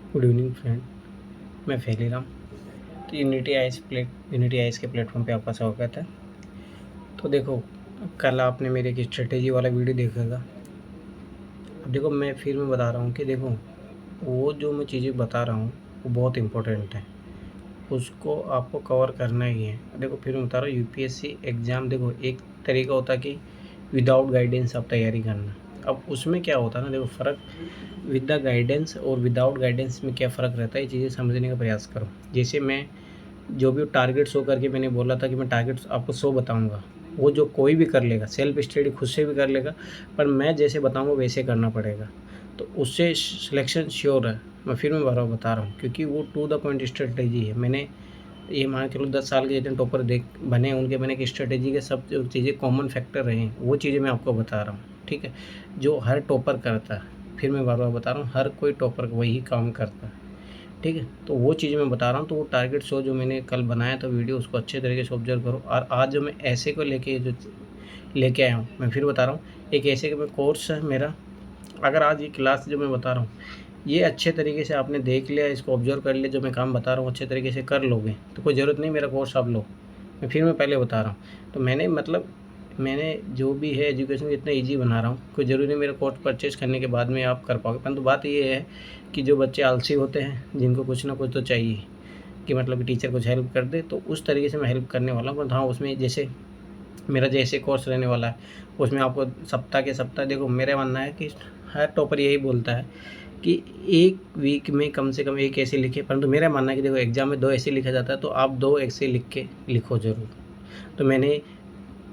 Good evening friend, मैं फैली राम। तो यूनिटी आईएस के प्लेटफॉर्म पे आपका स्वागत है। तो देखो, कल आपने मेरे एक स्ट्रेटेजी वाला वीडियो देखा था। अब देखो, मैं बता रहा हूँ कि देखो, वो जो मैं चीज़ें बता रहा हूँ वो बहुत इंपॉर्टेंट है, उसको आपको कवर करना ही है। देखो, फिर मैं बता रहा हूँ, यूपीएससी एग्ज़ाम देखो, एक तरीका होता है कि विदाउट गाइडेंस आप तैयारी करना। अब उसमें क्या होता है ना, देखो फ़र्क विद द गाइडेंस और विदाउट गाइडेंस में क्या फ़र्क रहता है, ये चीज़ें समझने का प्रयास करो। जैसे मैं जो भी टारगेट शो करके मैंने बोला था कि मैं टारगेट आपको 100 बताऊंगा, वो जो कोई भी कर लेगा, सेल्फ स्टडी खुद से भी कर लेगा, पर मैं जैसे बताऊंगा वैसे करना पड़ेगा, तो उससे सिलेक्शन श्योर है। मैं बार बता रहा हूँ, क्योंकि वो टू द पॉइंट स्ट्रेटेजी है। मैंने ये मान के चलो 10 साल के जितने टॉपर देख बने, उनके मैंने एक स्ट्रेटेजी के सब जो चीज़ें कॉमन फैक्टर रहे हैं, वो चीज़ें मैं आपको बता रहा हूँ। ठीक है, जो हर टॉपर करता है, फिर मैं बार बता रहा हूँ, हर कोई टॉपर वही काम करता है। ठीक है, तो वो चीज़ मैं बता रहा हूँ। तो वो टारगेट शो जो मैंने कल बनाया था वीडियो, उसको अच्छे तरीके से ऑब्जर्व करो। और आज जो मैं ऐसे को लेके आया हूँ, मैं फिर बता रहा हूँ, एक ऐसे का मैं कोर्स है मेरा। अगर आज ये क्लास जो मैं बता रहा हूँ, ये अच्छे तरीके से आपने देख लिया, इसको ऑब्जर्व कर लिया, जो मैं काम बता रहा हूँ अच्छे तरीके से कर लोगे, तो कोई ज़रूरत नहीं मेरा कोर्स आप लो। मैं पहले बता रहा हूँ, तो मैंने जो भी है एजुकेशन इतना ईजी बना रहा हूँ, कोई ज़रूरी नहीं मेरा कोर्स परचेज करने के बाद में आप कर पाओगे। परंतु बात ये है कि जो बच्चे आलसी होते हैं, जिनको कुछ ना कुछ तो चाहिए कि मतलब कि टीचर कुछ हेल्प कर दे, तो उस तरीके से मैं हेल्प करने वाला हूँ। पर हाँ, उसमें जैसे मेरा जैसे कोर्स रहने वाला है, उसमें आपको सप्ताह के सप्ताह, देखो मेरा मानना है कि हर टॉपर यही बोलता है कि एक वीक में कम से कम एक ऐसे लिखे, परंतु मेरा मानना है कि देखो एग्ज़ाम में 2 ऐसे लिखा जाता है, तो आप 2 ऐसे लिखो ज़रूर। तो मैंने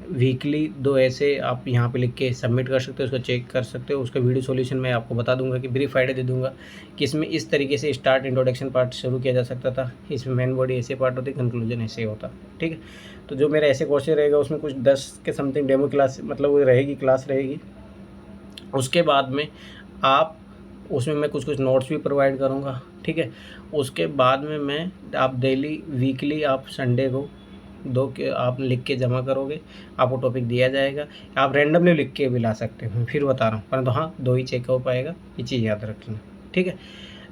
वीकली 2 ऐसे आप यहाँ पे लिख के सबमिट कर सकते हो, उसको चेक कर सकते हो। उसका वीडियो सॉल्यूशन मैं आपको बता दूंगा कि ब्रीफ आइडिया दे दूंगा कि इसमें इस तरीके से स्टार्ट इंट्रोडक्शन पार्ट शुरू किया जा सकता था, इसमें मेन बॉडी ऐसे पार्ट होती, कंक्लूजन ऐसे होता। ठीक है, तो जो मेरा ऐसे कोर्सेज रहेगा, उसमें कुछ 10 के समथिंग डेमो क्लास मतलब वो रहेगी, क्लास रहेगी। उसके बाद में आप उसमें मैं कुछ नोट्स भी प्रोवाइड करूँगा। ठीक है, उसके बाद में मैं आप डेली वीकली आप संडे को 2 के आप लिख के जमा करोगे, आपको टॉपिक दिया जाएगा। आप रैंडमली लिख के भी ला सकते हो, फिर बता रहा हूँ, परंतु हाँ 2 ही चेक हो पाएगा, ये चीज़ याद रखना। ठीक है,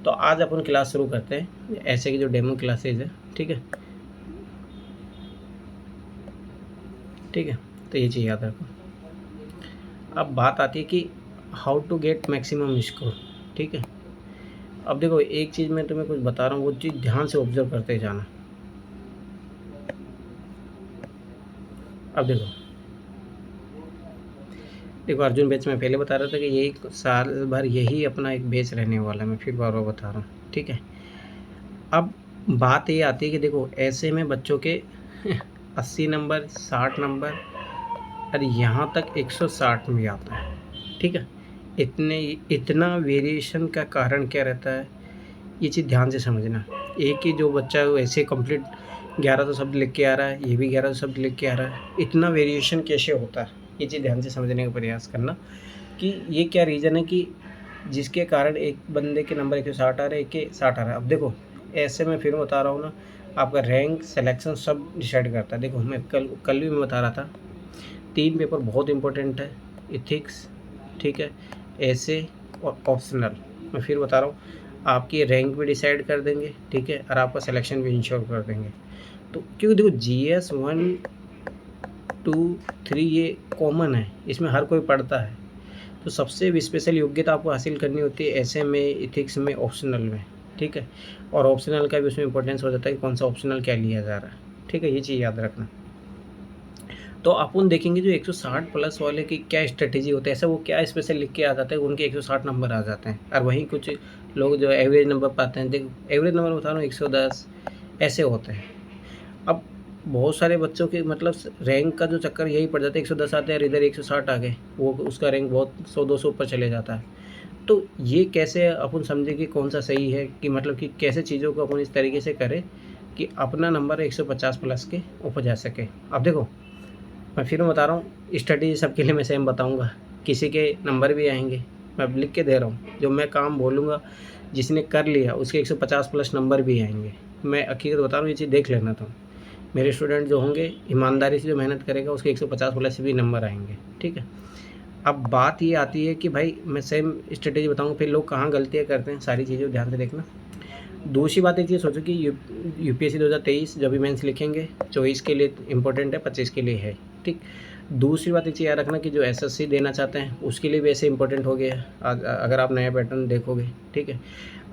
तो आज अपन क्लास शुरू करते हैं, ऐसे की जो डेमो क्लासेज है। ठीक है, ठीक है, तो ये चीज़ याद रखो। अब बात आती है कि how to get maximum score. ठीक है, अब देखो एक चीज़ मैं तुम्हें कुछ बता रहा हूँ, वो चीज़ ध्यान से ऑब्जर्व करते जाना। अब देखो अर्जुन बैच में पहले बता रहा था कि यही साल भर यही अपना एक बैच रहने वाला है, मैं फिर बार बार बता रहा हूँ। ठीक है, अब बात ये आती है कि देखो ऐसे में बच्चों के 80 नंबर, 60 नंबर, और यहाँ तक 160 में आता है। ठीक है, इतना वेरिएशन का कारण क्या रहता है, ये चीज़ ध्यान से समझना। एक ही जो बच्चा है वो ऐसे कंप्लीट 11 तो शब्द लिख के आ रहा है, ये भी 11 शब्द लिख के आ रहा है, इतना वेरिएशन कैसे होता है, ये चीज़ ध्यान से समझने का प्रयास करना कि ये क्या रीज़न है कि जिसके कारण एक बंदे के नंबर 160 आ रहे हैं, एक के 60 आ रहा है। अब देखो ऐसे में फिर बता रहा हूँ ना, आपका रैंक सिलेक्शन सब डिसाइड करता है। देखो मैं कल भी मैं बता रहा था, 3 पेपर बहुत इंपॉर्टेंट है, इथिक्स, ठीक है, ऐसे और ऑप्शनल। मैं फिर बता रहा हूँ, आपकी रैंक भी डिसाइड कर देंगे। ठीक है, और आपका सिलेक्शन भी इंश्योर कर देंगे। तो क्योंकि देखो GS 1, 2, 3 ये कॉमन है, इसमें हर कोई पढ़ता है। तो सबसे स्पेशल योग्यता आपको हासिल करनी होती है ऐसे में, इथिक्स में, ऑप्शनल में। ठीक है, और ऑप्शनल का भी उसमें इंपॉर्टेंस हो जाता है कि कौन सा ऑप्शनल क्या लिया जा रहा है। ठीक है, ये चीज़ याद रखना। तो अपन देखेंगे जो 160 प्लस वाले की क्या स्ट्रेटेजी होता है, ऐसा वो क्या स्पेशल लिख के आ जाता है, उनके 160 नंबर आ जाते हैं। और वहीं कुछ लोग जो एवरेज नंबर पाते हैं, देखो एवरेज नंबर बता रहा हूँ 110 ऐसे होते हैं। अब बहुत सारे बच्चों के मतलब रैंक का जो चक्कर यही पड़ जाता है, 110 आते हैं और इधर 160 आ गए, वो उसका रैंक बहुत 100-200 ऊपर चले जाता है। तो ये कैसे अपन समझे कि कौन सा सही है, कि मतलब कि कैसे चीज़ों को अपन इस तरीके से करें कि अपना नंबर 150 प्लस के ऊपर जा सके। अब देखो मैं फिर बता रहा हूँ, स्ट्रेटेजी सबके लिए मैं सेम बताऊँगा, किसी के नंबर भी आएंगे, मैं लिख के दे रहा हूँ, जो मैं काम बोलूँगा जिसने कर लिया उसके 150 प्लस नंबर भी आएंगे। मैं हकीकत बता रहा हूँ, ये चीज़ देख लेना तुम। मेरे स्टूडेंट जो होंगे ईमानदारी से जो मेहनत करेगा, उसके 150 प्लस भी नंबर आएंगे। ठीक है, अब बात ये आती है कि भाई मैं सेम स्ट्रेटेजी बताऊँगा, फिर लोग कहाँ गलतियाँ करते हैं, सारी चीज़ें ध्यान से देखना। दूसरी बात एक चीज़ सोचो कि यूपीएससी 2023 जो भी मेंस लिखेंगे 24 के लिए इम्पोर्टेंट है, 25 के लिए है, ठीक। दूसरी बात एक चीज़ याद रखना कि जो एसएससी देना चाहते हैं उसके लिए भी ऐसे इम्पोर्टेंट हो गया है, अगर आप नया पैटर्न देखोगे, ठीक है।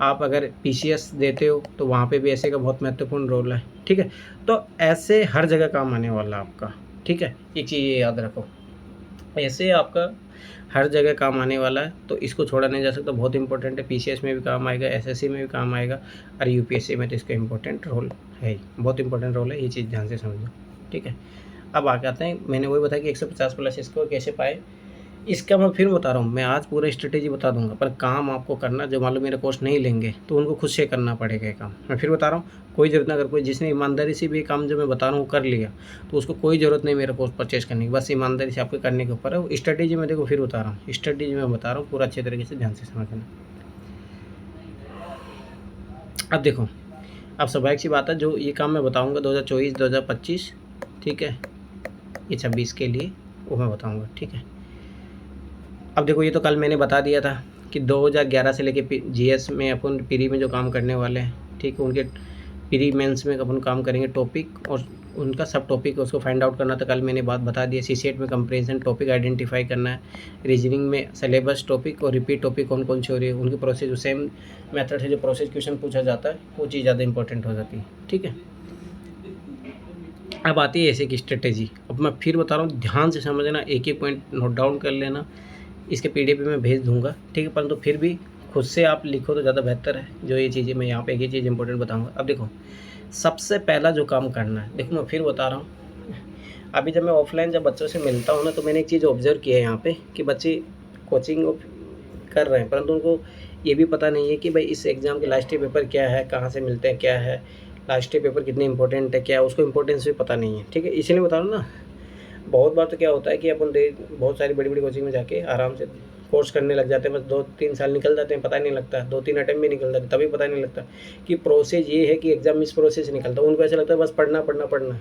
आप अगर पीसीएस देते हो तो वहाँ पे भी ऐसे का बहुत महत्वपूर्ण रोल है, ठीक है। तो ऐसे हर जगह काम आने वाला आपका, ठीक है। एक चीज़ ये याद रखो, ऐसे आपका हर जगह काम आने वाला है, तो इसको छोड़ा नहीं जा सकता, बहुत इंपॉर्टेंट है। पीसीएस में भी काम आएगा, एसएससी में भी काम आएगा, और यूपीएससी में तो इसका इंपॉर्टेंट रोल है ही, बहुत इंपॉर्टेंट रोल है, ये चीज़ ध्यान से समझो, ठीक है। अब आगे आते हैं, मैंने वही बताया कि 150 प्लस स्कोर कैसे पाए, इसका मैं फिर बता रहा हूँ, मैं आज पूरा स्ट्रेटेजी बता दूंगा, पर काम आपको करना, जो मान लो मेरा कोर्स नहीं लेंगे तो उनको खुद से करना पड़ेगा ये काम। मैं फिर बता रहा हूँ, कोई ज़रूरत नहीं, अगर कोई जिसने ईमानदारी से भी काम जो मैं बता रहा हूँ कर लिया तो उसको कोई ज़रूरत नहीं मेरा कोर्स परचेज करने की, बस ईमानदारी से आपको करने के ऊपर है। वो स्ट्रेटेजी मैं देखो फिर बता रहा हूँ, स्ट्रेटेजी मैं बता रहा हूँ पूरा अच्छे तरीके से ध्यान से समझना। अब देखो, अब स्वाभाविक सी बात है, जो ये काम मैं बताऊँगा 2024 2025, ठीक है, ये 26 के लिए वो मैं बताऊँगा, ठीक है। अब देखो, ये तो कल मैंने बता दिया था कि 2011 से लेके जीएस में अपन प्री में जो काम करने वाले हैं, ठीक है, उनके प्री मेंस में अपन काम करेंगे टॉपिक, और उनका सब टॉपिक है उसको फाइंड आउट करना था, कल मैंने बात बता दी है। सीसेट में कंप्रेंशन टॉपिक आइडेंटिफाई करना है, रीजनिंग में सिलेबस टॉपिक और रिपीट टॉपिक कौन कौन सी हो रही है, उनकी प्रोसेस, सेम मेथड से जो प्रोसेस क्वेश्चन पूछा जाता है वो चीज़ ज़्यादा इंपॉर्टेंट हो जाती है, ठीक है। अब आती है ऐसे की स्ट्रेटेजी, अब मैं फिर बता रहा हूँ, ध्यान से समझना, एक एक पॉइंट नोट डाउन कर लेना, इसके पीडीएफ में भेज दूंगा, ठीक है, परंतु फिर भी खुद से आप लिखो तो ज़्यादा बेहतर है। जो ये चीज़ें मैं यहाँ पे एक ही चीज़ इंपॉर्टेंट बताऊंगा। अब देखो, सबसे पहला जो काम करना है, देखो मैं फिर बता रहा हूँ, अभी जब मैं ऑफलाइन जब बच्चों से मिलता हूँ ना, तो मैंने एक चीज़ ऑब्जर्व किया है यहाँ पे कि बच्चे कोचिंग कर रहे हैं, परंतु उनको ये भी पता नहीं है कि भाई इस एग्ज़ाम के लास्ट ईयर पेपर क्या है, कहाँ से मिलते हैं, क्या है लास्ट ईयर पेपर, कितने इंपॉर्टेंट है, क्या है, उसको इंपॉर्टेंस भी पता नहीं है, ठीक है। इसीलिए बता रहा हूँ ना, बहुत बार तो क्या होता है कि अपन बहुत सारी बड़ी बड़ी कोचिंग में जाके आराम से कोर्स करने लग जाते हैं, बस 2-3 साल निकल जाते हैं, पता नहीं लगता, 2-3 अटेम्प्ट भी निकल जाते तभी पता नहीं लगता कि प्रोसेस ये है कि एग्जाम इस प्रोसेस से निकलता है। उनको ऐसा लगता है बस पढ़ना पढ़ना पढ़ना।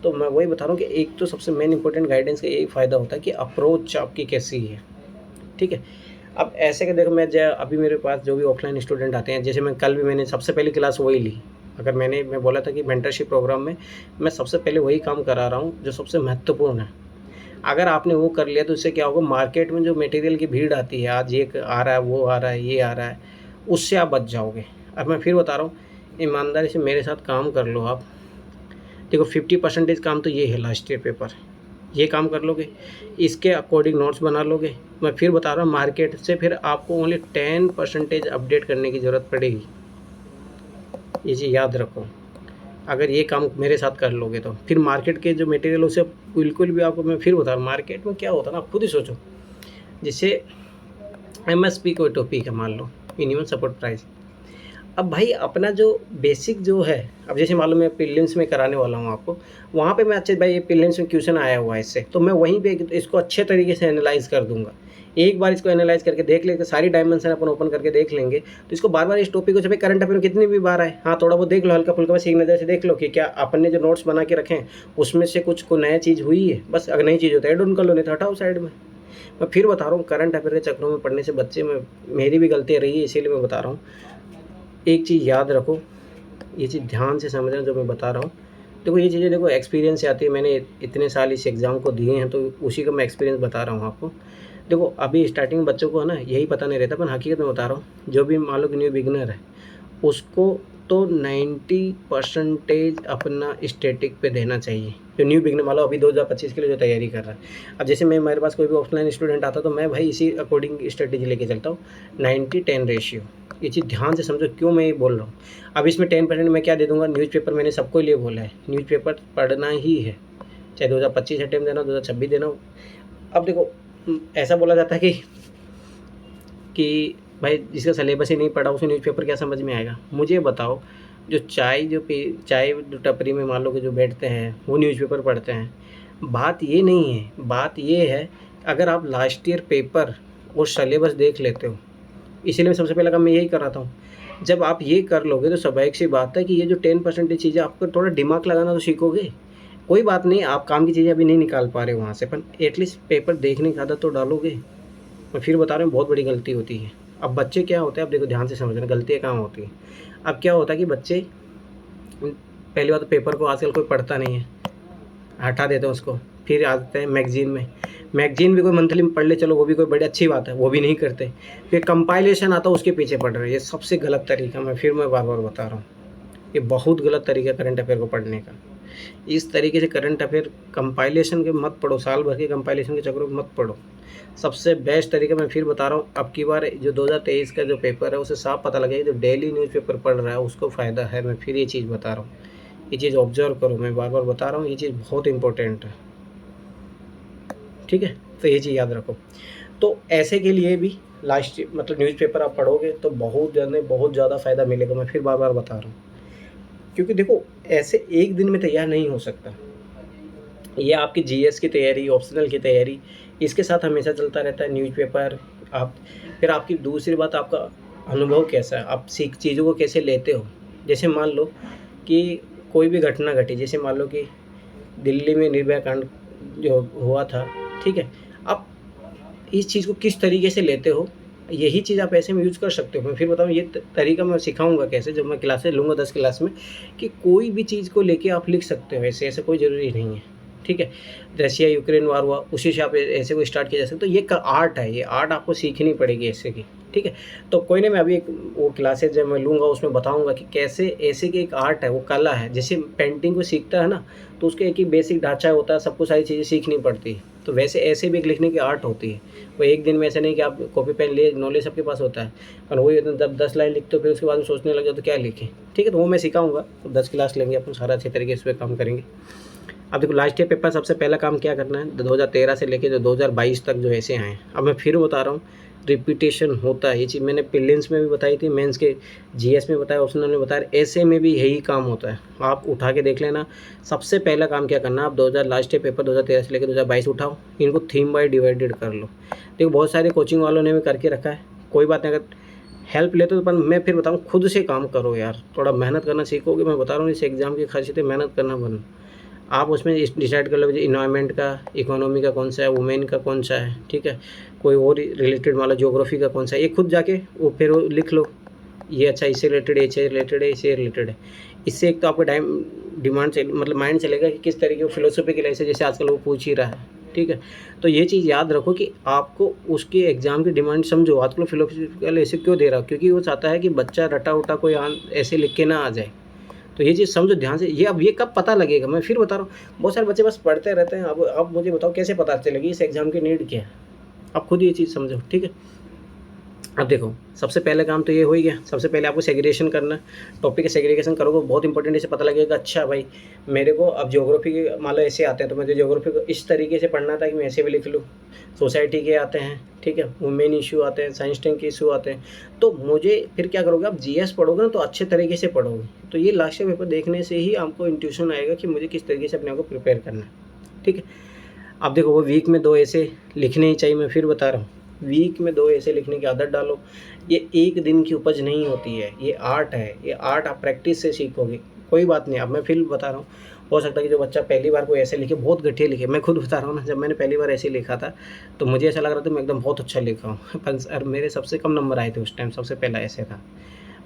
तो मैं वही बता रहा हूँ कि एक तो सबसे मेन इंपॉर्टेंट गाइडेंस का यही फ़ायदा होता है कि अप्रोच आपकी कैसी है, ठीक है। अब ऐसे कि देखो, मैं अभी मेरे पास जो भी ऑफलाइन स्टूडेंट आते हैं, जैसे मैं कल भी मैंने सबसे पहली क्लास वही ली, अगर मैं बोला था कि मेंटरशिप प्रोग्राम में मैं सबसे पहले वही काम करा रहा हूँ जो सबसे महत्वपूर्ण है। अगर आपने वो कर लिया तो इससे क्या होगा, मार्केट में जो मटेरियल की भीड़ आती है, आज ये आ रहा है, वो आ रहा है, ये आ रहा है, उससे आप बच जाओगे। अब मैं फिर बता रहा हूँ, ईमानदारी से मेरे साथ काम कर लो आप। देखो 50% काम तो ये है लास्ट ईयर पेपर, ये काम कर लोगे, इसके अकॉर्डिंग नोट्स बना लोगे। मैं फिर बता रहा हूँ, मार्केट से फिर आपको ओनली 10% अपडेट करने की ज़रूरत पड़ेगी, ये चीज़ याद रखो। अगर ये काम मेरे साथ कर लोगे तो फिर मार्केट के जो मटेरियल उसे बिल्कुल भी आपको, मैं फिर बता रहा हूँ, मार्केट में क्या होता है ना, आप खुद ही सोचो। जैसे एमएसपी कोई टॉपिक है, मान लो मिनिमम सपोर्ट प्राइस, अब भाई अपना जो बेसिक जो है, अब जैसे मान लो मैं प्रीलिम्स में कराने वाला हूँ आपको, वहाँ पे मैं अच्छे भाई ये प्रीलिम्स में क्वेश्चन आया हुआ है इससे, तो मैं वहीं पे इसको अच्छे तरीके से एनालाइज कर दूंगा। एक बार इसको एनालाइज करके देख लेते, सारी डायमेंशन अपन ओपन करके देख लेंगे, तो इसको बार बार इस टॉपिक को, जब करंट अफेयर कितनी भी बार आए, हाँ थोड़ा बहुत देख लो, हल्का फुल्का, बस एक नज़र से देख लो कि क्या अपन ने जो नोट्स बना के रखे हैं उसमें से कुछ को नया चीज़ हुई है, बस अगर नई चीज़ होता है ऐड ऑन कर लो, नहीं तो हटाओ साइड में। मैं फिर बता रहा हूँ, करंट अफेयर के चक्रों में पढ़ने से बच्चे में मेरी भी गलतियाँ रही है, इसीलिए मैं बता रहा हूँ। एक चीज़ याद रखो, ये चीज़ ध्यान से समझना जो मैं बता रहा हूँ। देखो ये चीज़ें देखो एक्सपीरियंस से आती है, मैंने इतने साल इस एग्ज़ाम को दिए हैं, तो उसी का मैं एक्सपीरियंस बता रहा हूँ आपको। देखो अभी स्टार्टिंग बच्चों को है ना यही पता नहीं रहता, पर हकीकत में बता रहा हूँ, जो भी मान लो कि न्यू बिगिनर है उसको तो 90% अपना स्टैटिक पे देना चाहिए। जो न्यू बिगिनर मान लो अभी 2025 के लिए जो तैयारी कर रहा है, अब जैसे मेरे पास कोई भी ऑफलाइन स्टूडेंट आता तो मैं भाई इसी अकॉर्डिंग स्ट्रेटेजी लेके चलता हूँ, 90-10 रेशियो। ये चीज़ ध्यान से समझो क्यों मैं ये बोल रहा हूँ। अब इसमें 10% मैं क्या दे दूँगा, न्यूज़पेपर मैंने सबको लिए बोला है, न्यूज़पेपर पढ़ना ही है, चाहे 2025 अटेम्प्ट देना हो, 2026 देना हो। अब देखो ऐसा बोला जाता है कि भाई जिसका सिलेबस ही नहीं पढ़ा उसे न्यूज़पेपर क्या समझ में आएगा। मुझे बताओ, जो चाय जो टपरी में मान लो कि जो बैठते हैं वो न्यूज़पेपर पढ़ते हैं, बात ये नहीं है, बात ये है अगर आप लास्ट ईयर पेपर और सिलेबस देख लेते हो, इसीलिए मैं सबसे पहला काम मैं यही कर रहा था। जब आप ये कर लोगे तो स्वाभाविक सी बात है कि ये जो 10% चीज़ें आपको थोड़ा दिमाग लगाना तो सीखोगे। कोई बात नहीं, आप काम की चीज़ें अभी नहीं निकाल पा रहे हो वहाँ से, पर एटलीस्ट पेपर देखने की आदत तो डालोगे। मैं फिर बता रहा हूँ, बहुत बड़ी गलती होती है। अब बच्चे क्या होते हैं, अब देखो ध्यान से समझना, गलतियाँ कहाँ होती हैं। अब क्या होता है कि बच्चे, पहली बात तो पेपर को आजकल कोई पढ़ता नहीं है, हटा देते हैं उसको। फिर आते हैं मैगज़ीन में, मैगज़ीन भी कोई मंथली में पढ़ ले चलो, वो भी कोई बड़ी अच्छी बात है, वो भी नहीं करते। फिर कंपाइलेशन आता है, उसके पीछे पढ़ रहे हैं। ये सबसे गलत तरीका, मैं बार बार बता रहा हूँ, ये बहुत गलत तरीका करंट अफेयर को पढ़ने का। इस तरीके से करंट अफेयर कंपाइलेशन के मत पढ़ो, साल भर के कंपाइलेशन के चक्करों में मत पढ़ो। सबसे बेस्ट तरीका मैं फिर बता रहा हूँ, अब की बार जो 2023 का जो पेपर है उसे साफ पता लगेगा। जो डेली न्यूज़पेपर पढ़ रहा है उसको फ़ायदा है। मैं फिर ये चीज़ बता रहा हूँ, ये चीज़ ऑब्जर्व करो, मैं बार बार बता रहा हूँ, ये चीज़ बहुत इंपॉर्टेंट है, ठीक है। तो ये चीज़ याद रखो। तो ऐसे के लिए भी लास्ट मतलब न्यूज़पेपर आप पढ़ोगे तो बहुत ज़्यादा फ़ायदा मिलेगा। मैं फिर बार बार बता रहा हूँ, क्योंकि देखो ऐसे एक दिन में तैयार नहीं हो सकता। ये आपकी जीएस की तैयारी, ऑप्शनल की तैयारी, इसके साथ हमेशा चलता रहता है न्यूज़पेपर। आप फिर आपकी दूसरी बात, आपका अनुभव कैसा है, आप चीज़ों को कैसे लेते हो। जैसे मान लो कि कोई भी घटना घटी, जैसे मान लो कि दिल्ली में निर्भया कांड जो हुआ था, ठीक है। आप इस चीज़ को किस तरीके से लेते हो, यही चीज़ आप ऐसे में यूज़ कर सकते हो। मैं फिर बताऊँ, ये तरीका मैं सिखाऊँगा कैसे, जब मैं क्लासेस लूँगा 10 क्लास में, कि कोई भी चीज़ को लेके आप लिख सकते हो ऐसे, ऐसा कोई ज़रूरी नहीं है, ठीक है। रशिया यूक्रेन वार हुआ, उसी से आप ऐसे को स्टार्ट किया जा सकता है। तो ये आर्ट है, ये आर्ट आपको सीखनी पड़ेगी ऐसे की, ठीक है। तो कोई नहीं, मैं अभी एक वो क्लासेस जब मैं लूँगा उसमें बताऊँगा कि कैसे ऐसे की एक आर्ट है, वो कला है। जैसे पेंटिंग को सीखता है ना, तो उसका एक ही बेसिक ढांचा होता है, सबको सारी चीज़ें सीखनी पड़ती है। तो वैसे ऐसे भी एक लिखने की आर्ट होती है। वो एक दिन में ऐसा नहीं कि आप कॉपी पेन लिए, नॉलेज सबके पास होता है, पर वही जब 10 लाइन लिखते हो फिर उसके बाद में सोचने लग जाओ तो क्या लिखें, ठीक है। तो वो मैं सिखाऊँगा, तो 10 क्लास लेंगे अपन, सारा अच्छे तरीके से इस पर काम करेंगे। अब देखो लास्ट ईयर पेपर, सबसे पहला काम क्या करना है, 2013 से लेके जो 2022 तक जो ऐसे आए। अब मैं फिर बता रहा हूँ, रिपीटेशन होता है। ये चीज़ मैंने प्रीलिम्स में भी बताई थी, मेंस के जीएस में बताया, ऑप्शनल में बताया, ऐसे में भी यही काम होता है। आप उठा के देख लेना। सबसे पहला काम क्या करना, आप 2000 लास्ट ईयर पेपर 2013 से लेकर 2022 उठाओ, इनको थीम बाय डिवाइडेड कर लो। देखो बहुत सारे कोचिंग वालों ने भी करके रखा है, कोई बात नहीं, अगर हेल्प लेते हो तो, पर मैं फिर बताऊँ, खुद से काम करो यार, थोड़ा मेहनत करना सीखोगे। मैं बता रहा हूँ, इस एग्ज़ाम के खर्चे से मेहनत करना बंद। आप उसमें डिसाइड कर लो, इन्वायरमेंट का, इकोनॉमी का कौन सा है, वुमेन का कौन सा है, ठीक है। कोई और रिलेटेड मान लो ज्योग्राफी का कौन सा है, ये खुद जाके वो फिर वो लिख लो, ये अच्छा इससे रिलेटेड है, इससे रिलेटेड है, इससे रिलेटेड है। इससे एक तो आपका डिमांड से मतलब माइंड चलेगा कि किस तरीके की फिलोसफिकल ऐसे, जैसे आजकल वो पूछ ही रहा है, ठीक है। तो ये चीज़ याद रखो कि आपको उसके एग्ज़ाम की डिमांड समझो। आजकल फिलोसफिकल ऐसे क्यों दे रहा, क्योंकि वो चाहता है कि बच्चा रटा उटा कोई ऐसे लिख के ना आ जाए। तो ये चीज़ समझो ध्यान से। ये अब ये कब पता लगेगा, मैं फिर बता रहा हूँ, बहुत सारे बच्चे बस पढ़ते रहते हैं। अब मुझे बताओ कैसे पता चलेगी इस एग्ज़ाम की नीड क्या है, आप खुद ये चीज़ समझो, ठीक है। अब देखो सबसे पहले काम तो ये हो ही गया। सबसे पहले आपको सेग्रीगेशन करना है, टॉपिक का सेग्रीगेशन करोगे, बहुत इंपॉर्टेंट। इसे पता लगेगा, अच्छा भाई मेरे को अब ज्योग्राफी के मान लो ऐसे आते हैं, तो मुझे ज्योग्राफी को इस तरीके से पढ़ना था कि मैं ऐसे भी लिख लूँ। सोसाइटी के आते हैं, ठीक है, वुमेन इशू आते हैं, साइंस टेक के इशू आते हैं। तो मुझे फिर क्या करोगे, आप जीएस पढ़ोगे ना तो अच्छे तरीके से पढ़ोगे। तो ये लास्ट ईयर पेपर देखने से ही आपको इंट्यूशन आएगा कि मुझे किस तरीके से अपने आप को प्रिपेयर करना है, ठीक है। अब देखो वो वीक में 2 ऐसे लिखने ही चाहिए। मैं फिर बता रहा हूँ, वीक में 2 ऐसे लिखने की आदत डालो। ये एक दिन की उपज नहीं होती है, ये आर्ट है। ये आर्ट आप प्रैक्टिस से सीखोगे। कोई बात नहीं, अब मैं फिर बता रहा हूँ, हो सकता है कि जो बच्चा पहली बार कोई ऐसे लिखे, बहुत घटिया लिखे। मैं खुद बता रहा हूँ ना, जब मैंने पहली बार ऐसे लिखा था तो मुझे ऐसा लग रहा था मैं एकदम बहुत अच्छा लिखा हूँ पर मेरे सबसे कम नंबर आए थे उस टाइम, सबसे पहला ऐसे था।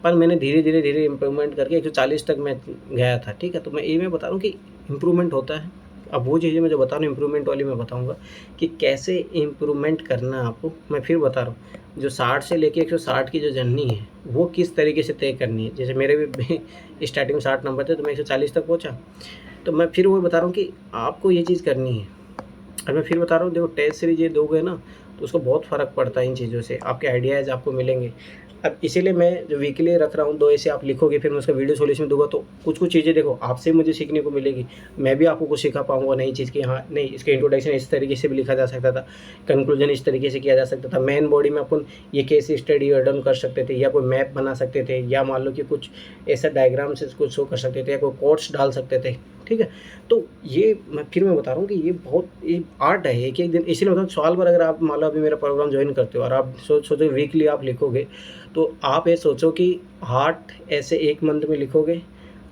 पर मैंने धीरे-धीरे इम्प्रूवमेंट करके 140 तक मैं गया था, ठीक है। तो मैं बता रहा हूँ कि इम्प्रूवमेंट होता है। अब वो चीज़ें मैं जो बता रहा हूँ इम्प्रूवमेंट वाली, मैं बताऊँगा कि कैसे इम्प्रूवमेंट करना है आपको। मैं फिर बता रहा हूँ, जो 60 से लेके 160 की जो जर्नी है, वो किस तरीके से तय करनी है। जैसे मेरे भी स्टार्टिंग में 60 नंबर थे, तो मैं 140 तक पहुँचा। तो मैं फिर वो बता रहा हूँ कि आपको ये चीज़ करनी है। और मैं फिर बता रहा हूँ, देखो टेस्ट सीरीज ये दोगे ना तो उसको बहुत फ़र्क पड़ता है इन चीज़ों से, आपके आइडियाज़ आपको मिलेंगे। अब इसीलिए मैं जो वीकली रख रहा हूँ, 2 ऐसे आप लिखोगे, फिर मैं उसका वीडियो सॉल्यूशन दूँगा। तो कुछ-कुछ चीज़ें देखो आपसे मुझे सीखने को मिलेगी, मैं भी आपको कुछ सिखा पाऊँगा नई चीज़ की। हाँ, नहीं इसका इंट्रोडक्शन इस तरीके से भी लिखा जा सकता था, कंक्लूजन इस तरीके से किया जा सकता था, मेन बॉडी में अपन ये केस स्टडी एड कर सकते थे, या कोई मैप बना सकते थे, या मान लो कि कुछ ऐसा डायग्राम से कुछ शो कर सकते थे, या कोई कोट्स डाल सकते थे, ठीक है। तो ये मैं बता रहा हूँ कि ये बहुत ये आर्ट है। एक-एक दिन इसीलिए मतलब साल भर अगर आप मान लो अभी मेरा प्रोग्राम ज्वाइन करते हो और आप सोचो वीकली आप लिखोगे, तो आप ये सोचो कि 8 ऐसे 1 मंथ में लिखोगे,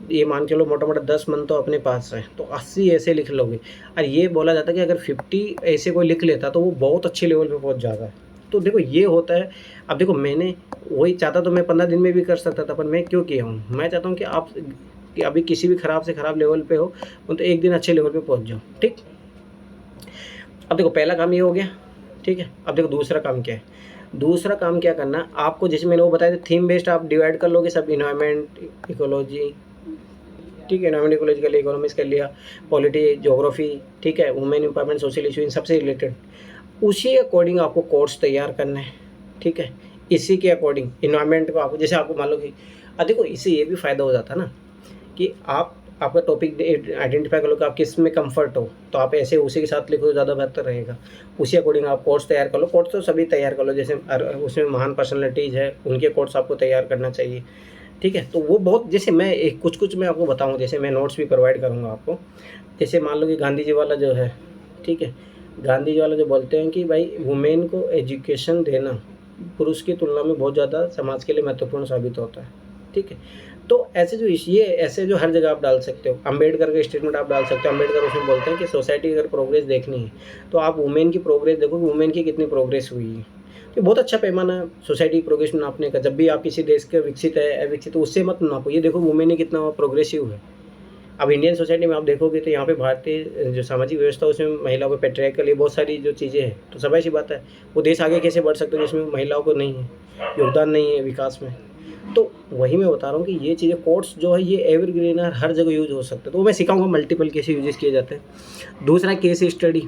ये मान के लो मोटा मोटा 10 मन तो अपने पास है, तो 80 ऐसे लिख लोगे। और ये बोला जाता है कि अगर 50 ऐसे कोई लिख लेता तो वो बहुत अच्छे लेवल पे पहुंच जाता है। तो देखो ये होता है। अब देखो मैंने वही चाहता तो मैं 15 दिन में भी कर सकता था, पर मैं क्यों किया हूँ, मैं चाहता हूँ कि आप कि अभी किसी भी ख़राब से ख़राब लेवल पे हो तो एक दिन अच्छे लेवल पे पहुँच जाओ। ठीक, अब देखो पहला काम ये हो गया। ठीक है, अब देखो दूसरा काम क्या है। दूसरा काम क्या करना आपको, जैसे मैंने वो बताया था, थीम बेस्ड आप डिवाइड कर लोगे सब, इन्वायरमेंट, इकोलॉजी, ठीक है, इन्वायरमेंट इकोलॉजी कर लिया, इकोनॉमिक्स कर लिया, पॉलिटी, ज्योग्राफी, ठीक है, वुमेन एम्पावरमेंट, सोशल इशू, इन सबसे रिलेटेड उसी अकॉर्डिंग आपको कोर्स तैयार करना है। ठीक है, इसी के अकॉर्डिंग इन्वायरमेंट को आपको, जैसे आपको मान लो कि देखो इससे ये भी फ़ायदा हो जाता है ना कि आप आपका टॉपिक आइडेंटिफाई कर लो कि आप किस में कंफर्ट हो, तो आप ऐसे उसी के साथ लिखो तो ज़्यादा बेहतर रहेगा। उसी अकॉर्डिंग आप कोर्स तैयार कर लो। कोर्स तो सभी तैयार कर लो, जैसे उसमें महान पर्सनैलिटीज़ है उनके कोर्स आपको तैयार करना चाहिए। ठीक है, तो वो बहुत, जैसे मैं एक कुछ मैं आपको बताऊँ, जैसे मैं नोट्स भी प्रोवाइड करूँगा आपको। जैसे मान लो कि गांधी जी वाला जो है, ठीक है, गांधी जी वाला जो बोलते हैं कि भाई वुमेन को एजुकेशन देना पुरुष की तुलना में बहुत ज़्यादा समाज के लिए महत्वपूर्ण साबित होता है। ठीक है, तो ऐसे जो ये ऐसे जो हर जगह आप डाल सकते हो। अम्बेडकर का स्टेटमेंट आप डाल सकते हो। अम्बेडकर उसमें बोलते हैं कि सोसाइटी अगर प्रोग्रेस देखनी है तो आप वुमेन की प्रोग्रेस देखो कि वुमेन की कितनी प्रोग्रेस हुई है। तो बहुत अच्छा पैमाना है सोसाइटी प्रोग्रेस नापने का। जब भी आप किसी देश के विकसित है अविकसित, तो उससे मत नापो, ये देखो वुमेन ने कितना प्रोग्रेसिव है। अब इंडियन सोसाइटी में आप देखोगे तो यहाँ पे भारतीय जो सामाजिक व्यवस्था उसमें महिलाओं को पेट्रियार्कल ये बहुत सारी जो चीज़ें हैं, तो समय सी बात है वो देश आगे कैसे बढ़ सकते हैं जिसमें महिलाओं को नहीं है, योगदान नहीं है विकास में। तो वही मैं बता रहा हूँ कि ये चीज़ें कोर्स जो है ये एवरग्रीन है, हर जगह यूज़ हो सकते हैं। तो मैं सिखाऊंगा मल्टीपल कैसे यूजेस किए जाते हैं। दूसरा केस स्टडी।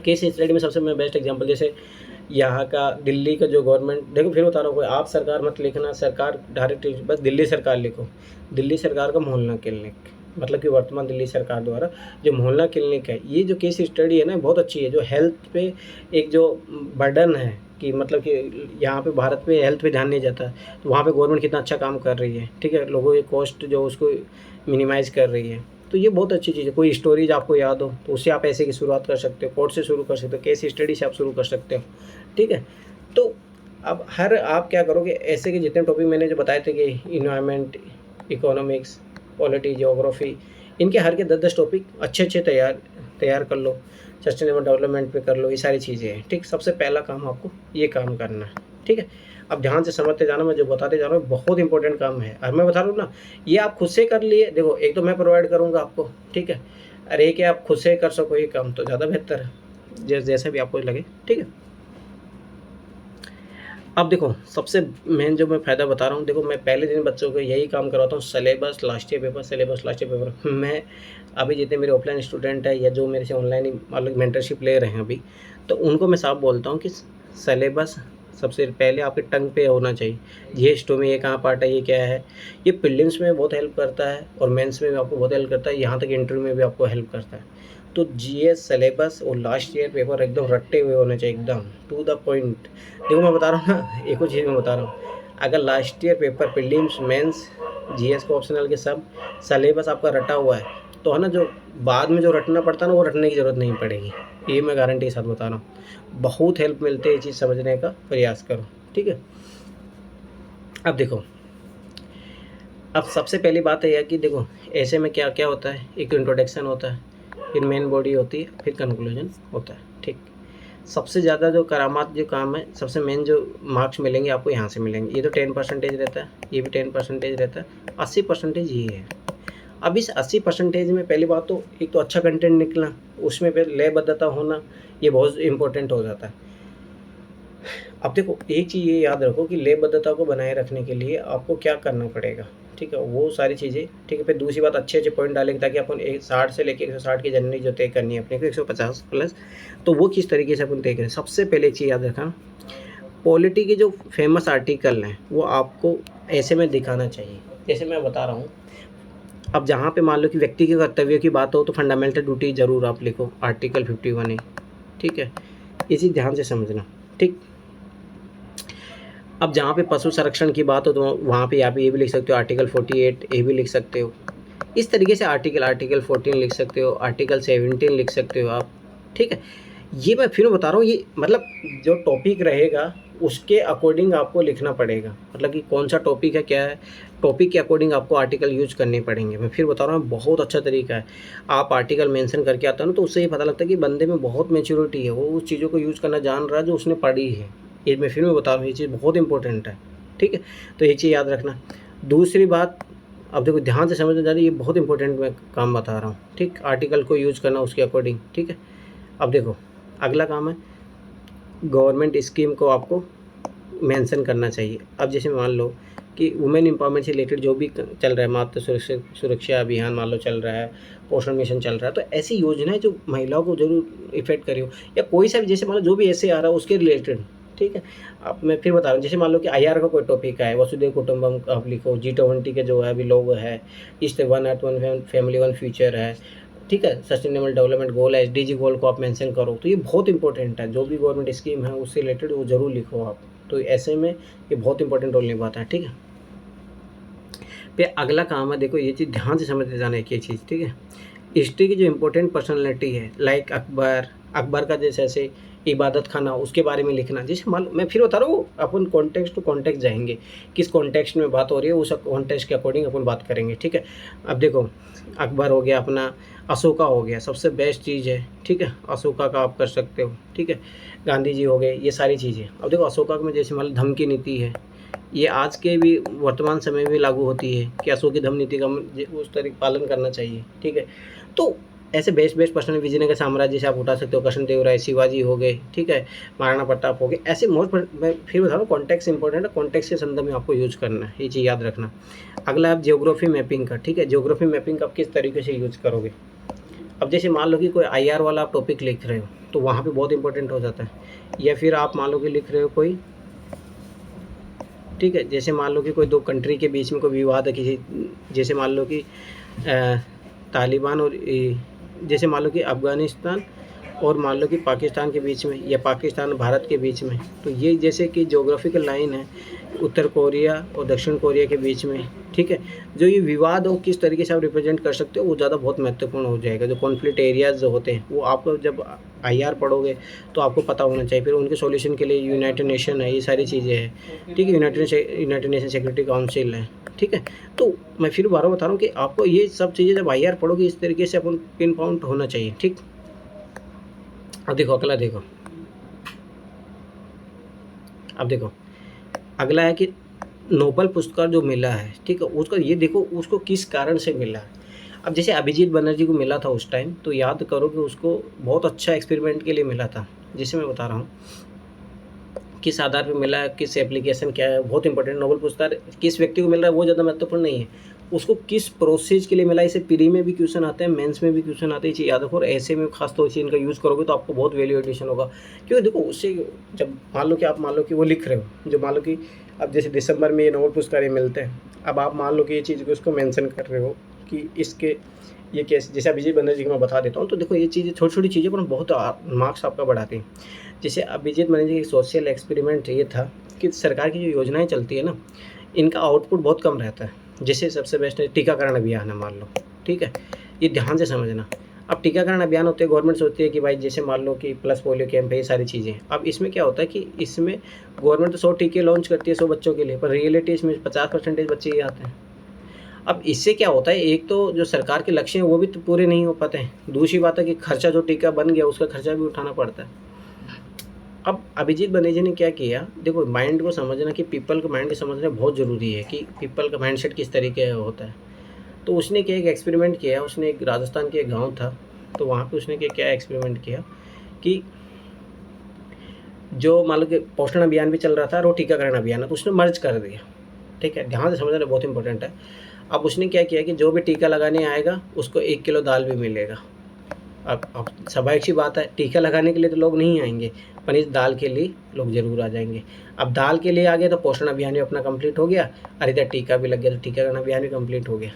केस स्टडी में सबसे मैं बेस्ट एग्जांपल, जैसे यहाँ का दिल्ली का जो गवर्नमेंट, देखो फिर बता रहा हूँ, कोई आप सरकार मत लिखना, सरकार डायरेक्ट, बस दिल्ली सरकार लिखो। दिल्ली सरकार का मोहल्ला क्लिनिक, मतलब कि वर्तमान दिल्ली सरकार द्वारा जो मोहल्ला क्लिनिक है, ये जो केस स्टडी है ना बहुत अच्छी है। जो हेल्थ पे एक जो बर्डन है कि मतलब कि यहाँ पे भारत पे हेल्थ पे ध्यान नहीं जाता, तो वहाँ पे गवर्नमेंट कितना अच्छा काम कर रही है। ठीक है, लोगों की कॉस्ट जो उसको मिनिमाइज़ कर रही है, तो ये बहुत अच्छी चीज़ है। कोई स्टोरीज आपको याद हो तो उससे आप ऐसे की शुरुआत कर सकते हो, कोर्ट से शुरू कर सकते हो, केस स्टडी से आप शुरू कर सकते हो। ठीक है, तो अब हर आप क्या करोगे, ऐसे के जितने टॉपिक मैंने जो बताए थे कि इन्वायरमेंट, इकोनॉमिक्स, पॉलिटी, ज्योग्राफी, इनके हर के 10-10 टॉपिक अच्छे तैयार कर लो। सस्टेनेबल डेवलपमेंट पे कर लो, ये सारी चीज़ें हैं। ठीक, सबसे पहला काम आपको ये काम करना है। ठीक है, अब ध्यान से समझते जाना, मैं जो बताते जा रहा हूँ बहुत इंपॉर्टेंट काम है। और मैं बता रहा हूँ ना, ये आप खुद से कर लिए, देखो एक तो मैं प्रोवाइड करूँगा आपको, ठीक है, और एक है आप खुद से कर सको ये काम, तो ज़्यादा बेहतर है, जैसे भी आपको लगे। ठीक है, अब देखो सबसे मेन जो मैं फ़ायदा बता रहा हूँ, देखो मैं पहले दिन बच्चों को यही काम करवाता हूँ, syllabus last year paper, syllabus last year paper. मैं अभी जितने मेरे ऑफलाइन स्टूडेंट है या जो मेरे से ऑनलाइन अलग मेंटरशिप ले रहे हैं अभी, तो उनको मैं साफ बोलता हूँ कि सिलेबस सबसे पहले आपके टंग पे होना चाहिए। जीएस2 में ये कहाँ पार्ट है, ये क्या है। ये प्रीलिम्स में बहुत हेल्प करता है और मेंस में भी आपको बहुत हेल्प करता है, यहाँ तक इंटरव्यू में भी आपको हेल्प करता है। तो जीएस सिलेबस और लास्ट ईयर पेपर एकदम रट्टे हुए होने चाहिए, एकदम टू द पॉइंट। देखो मैं बता रहा हूँ ना, एक और चीज़ मैं बता रहा हूँ, अगर last year paper prelims mains GS को ऑप्शनल के सब सिलेबस आपका रटा हुआ है, तो है ना, जो बाद में जो रटना पड़ता है ना, वो रटने की ज़रूरत नहीं पड़ेगी। ये मैं गारंटी के साथ बता रहा हूँ, बहुत हेल्प मिलती है। ये चीज़ समझने का प्रयास करो। ठीक है, अब देखो, अब सबसे पहली बात है कि देखो ऐसे में क्या क्या होता है, एक तो इंट्रोडक्शन होता है, फिर मेन बॉडी होती है, फिर कंक्लूजन होता है। ठीक, सबसे ज़्यादा जो करामात जो काम है, सबसे मेन जो मार्क्स मिलेंगे आपको यहाँ से मिलेंगे। ये तो 10% रहता है, ये भी 10% रहता है, 80% ये है। अब इस 80% में पहली बात तो एक तो अच्छा कंटेंट निकलना, उसमें फिर लयबद्धता होना, ये बहुत इंपॉर्टेंट हो जाता है। अब देखो एक चीज़ ये याद रखो कि लयबद्धता को बनाए रखने के लिए आपको क्या करना पड़ेगा। ठीक है, वो सारी चीज़ें। ठीक है, फिर दूसरी बात अच्छे पॉइंट डालेंगे ताकि अपन 60 से लेकर 160 की जर्नी जो तय करनी है अपने को 150 प्लस, तो वो किस तरीके से अपन तय करें। सबसे पहले एक चीज़ याद रखना, पॉलिटी के जो फेमस आर्टिकल हैं वो आपको ऐसे में दिखाना चाहिए, जैसे मैं बता रहा हूँ। अब जहाँ पे मान लो कि व्यक्ति के कर्तव्य की बात हो तो फंडामेंटल ड्यूटी ज़रूर आप लिखो, आर्टिकल 51A। ठीक है, इसी ध्यान से समझना। ठीक, अब जहाँ पे पशु संरक्षण की बात हो तो वहाँ पे आप ये भी लिख सकते हो, आर्टिकल 48A भी लिख सकते हो। इस तरीके से आर्टिकल 14 लिख सकते हो, आर्टिकल 17 लिख सकते हो आप। ठीक है, ये मैं फिर बता रहा हूँ, ये मतलब जो टॉपिक रहेगा उसके अकॉर्डिंग आपको लिखना पड़ेगा, मतलब कि कौन सा टॉपिक है, क्या है, टॉपिक के अकॉर्डिंग आपको आर्टिकल यूज़ करने पड़ेंगे। मैं फिर बता रहा हूँ, बहुत अच्छा तरीका है। आप आर्टिकल मेंशन करके आता है ना, तो उससे ही पता लगता है कि बंदे में बहुत मैच्योरिटी है, वो उस चीज़ों को यूज़ करना जान रहा है जो उसने पढ़ी है। ये मैं फिर बता रहा हूँ, ये चीज़ बहुत इंपॉर्टेंट है, ठीक है। तो ये चीज़ याद रखना। दूसरी बात, अब देखो ध्यान से समझना, जा रही है, ये बहुत इंपॉर्टेंट मैं काम बता रहा हूँ, ठीक। आर्टिकल को यूज़ करना उसके अकॉर्डिंग, ठीक है। अब देखो अगला काम है, गवर्नमेंट स्कीम को आपको मेंशन करना चाहिए। अब जैसे मान लो कि वुमेन एम्पावरमेंट से रिलेटेड जो भी चल रहा है, मातृ सुरक्षा अभियान मान लो चल रहा है, पोषण मिशन चल रहा है, तो ऐसी योजनाएं जो महिलाओं को जरूर इफेक्ट करी हो, या कोई सा भी, जैसे मान लो जो भी ऐसे आ रहा है उसके रिलेटेड, ठीक है। अब मैं फिर बता रहा हूँ, जैसे मान लो कि IR का कोई टॉपिक है, वसुधैव कुटुंबकम आप लिखो, G20 के जो है अभी लोग है, इस one earth one family one future है, ठीक है, सस्टेनेबल डेवलपमेंट गोल है, SDG गोल को आप मेंशन करो। तो ये बहुत इंपॉर्टेंट है, जो भी गवर्नमेंट स्कीम है उससे रिलेटेड वो जरूर लिखो आप। तो ऐसे में ये बहुत इंपॉर्टेंट रोल निभाता है, ठीक है। फिर अगला काम है, देखो ये चीज़ ध्यान से समझते जाना एक ये चीज़, ठीक है। हिस्ट्री की जो इम्पोर्टेंट पर्सनैलिटी है, लाइक अकबर का जैसे ऐसे इबादत खाना, उसके बारे में लिखना। जैसे मान लो, मैं फिर बता रहा हूँ, अपन कॉन्टेक्स्ट टू कॉन्टेक्स्ट जाएंगे, किस कॉन्टेक्स्ट में बात हो रही है उस कॉन्टेक्स्ट के अकॉर्डिंग अपन बात करेंगे, ठीक है। अब देखो अकबर हो गया अपना, अशोका हो गया, सबसे बेस्ट चीज़ है, ठीक है, अशोका का आप कर सकते हो, ठीक है। गांधी जी हो गए, ये सारी चीज़ें। अब देखो अशोका में जैसे मान लो धम्म की नीति है, ये आज के भी वर्तमान समय में लागू होती है कि अशोक की धम्म नीति का उस तरीके पालन करना चाहिए, ठीक है। तो ऐसे बेस्ट बेस्ट पर्सन विजयनगर साम्राज्य से आप उठा सकते हो, कृष्णदेवराय, शिवाजी हो गए, ठीक है, महाराणा प्रताप हो गए, ऐसे मोस्ट। मैं फिर बता रहा हूँ, कॉन्टेक्स्ट इंपॉर्टेंट है, कॉन्टेक्स्ट के संदर्भ में आपको यूज करना है, ये चीज़ याद रखना। अगला आप जियोग्राफी मैपिंग का, ठीक है, जियोग्राफी मैपिंग आप किस तरीके से यूज करोगे। अब जैसे मान लो कि कोई IR वाला आप टॉपिक लिख रहे हो, तो वहाँ पे बहुत इंपॉर्टेंट हो जाता है। या फिर आप मान लो कि लिख रहे हो कोई, ठीक है, जैसे मान लो कि कोई दो कंट्री के बीच में कोई विवाद है किसी, जैसे मान लो कि तालिबान और जैसे मान लो कि अफ़गानिस्तान और मान लो कि पाकिस्तान के बीच में, या पाकिस्तान और भारत के बीच में, तो ये जैसे कि ज्योग्राफिकल लाइन है उत्तर कोरिया और दक्षिण कोरिया के बीच में, ठीक है। जो ये विवाद हो किस तरीके से आप रिप्रेजेंट कर सकते हो, वो ज़्यादा बहुत महत्वपूर्ण हो जाएगा। जो कॉन्फ्लिक्ट एरियाज जो होते हैं, वो आपको जब IR पढ़ोगे तो आपको पता होना चाहिए। फिर उनके सॉल्यूशन के लिए यूनाइटेड नेशन है, ये सारी चीज़ें हैं, ठीक है, यूनाइटेड नेशन सिक्योरिटी काउंसिल है, ठीक है। तो मैं फिर बार बता रहा हूँ कि आपको ये सब चीज़ें जब IR पढ़ोगे इस तरीके से अपन पिन पॉइंट होना चाहिए, ठीक। अब देखो अगला, देखो अब देखो अगला है कि नोबेल पुरस्कार जो मिला है, ठीक है, उसका ये देखो उसको किस कारण से मिला है। अब जैसे अभिजीत बनर्जी को मिला था उस टाइम, तो याद करो कि उसको बहुत अच्छा एक्सपेरिमेंट के लिए मिला था। जैसे मैं बता रहा हूँ किस आधार पर मिला है, किस एप्लीकेशन क्या है, बहुत इंपॉर्टेंट। नोबेल पुरस्कार किस व्यक्ति को मिल रहा है वो ज़्यादा महत्वपूर्ण नहीं है, उसको किस प्रोसेस के लिए मिला। इसे प्री में भी क्वेश्चन आते हैं, मेंस में भी क्वेश्चन आते हैं, ये याद रखो। और ऐसे में खास तौर से इनका यूज़ करोगे तो आपको बहुत वैल्यू एडिशन होगा। क्योंकि देखो उससे जब मान लो कि आप मान लो कि वो लिख रहे हो, जो मान लो कि अब जैसे दिसंबर में ये नोबेल पुरस्कार ये मिलते हैं, अब आप मान लो कि ये चीज़ को उसको मेंशन कर रहे हो कि इसके ये कैसे, जैसे अभिजीत बनर्जी को मैं बता देता हूँ, तो देखो ये चीज़ें छोटी छोटी चीज़ें पर बहुत मार्क्स आपका बढ़ाती हैं। जैसे अभिजीत बनर्जी की सोशल एक्सपेरिमेंट ये था कि सरकार की जो योजनाएं चलती है ना, इनका आउटपुट बहुत कम रहता है। जैसे सबसे बेस्ट है टीकाकरण अभियान है मान लो, ठीक है, ये ध्यान से समझना। अब टीकाकरण अभियान होते हैं, गवर्नमेंट सोचती है कि भाई जैसे मान लो कि प्लस पोलियो कैंप है, ये सारी चीज़ें। अब इसमें क्या होता है कि इसमें गवर्नमेंट तो 100 टीके लॉन्च करती है 100 बच्चों के लिए, पर रियलिटी इसमें 50% बच्चे ही आते हैं। अब इससे क्या होता है, एक तो जो सरकार के लक्ष्य हैं वो भी तो पूरे नहीं हो पाते हैं, दूसरी बात है कि खर्चा जो टीका बन गया उसका खर्चा भी उठाना पड़ता है। अब अभिजीत बनर्जी ने क्या किया, देखो माइंड को समझना, कि पीपल का माइंड को समझना बहुत ज़रूरी है कि पीपल का माइंडसेट किस तरीके का होता है। तो उसने क्या एक एक्सपेरिमेंट किया, उसने एक राजस्थान के एक गाँव था, तो वहाँ पे उसने क्या एक्सपेरिमेंट किया कि जो मान लो कि पोषण अभियान भी चल रहा था और वो टीकाकरण अभियान है, तो उसने मर्ज कर दिया, ठीक है, ध्यान से समझना बहुत इंपॉर्टेंट है। अब उसने क्या किया कि जो भी टीका लगाने आएगा उसको 1 किलो दाल भी मिलेगा। अब स्वाभाविक सी बात है, टीका लगाने के लिए तो लोग नहीं आएंगे, पर इस दाल के लिए लोग ज़रूर आ जाएंगे। अब दाल के लिए आ गए तो पोषण अभियान भी अपना कंप्लीट हो गया, और इधर टीका भी लग गया तो टीकाकरण अभियान भी कंप्लीट हो गया।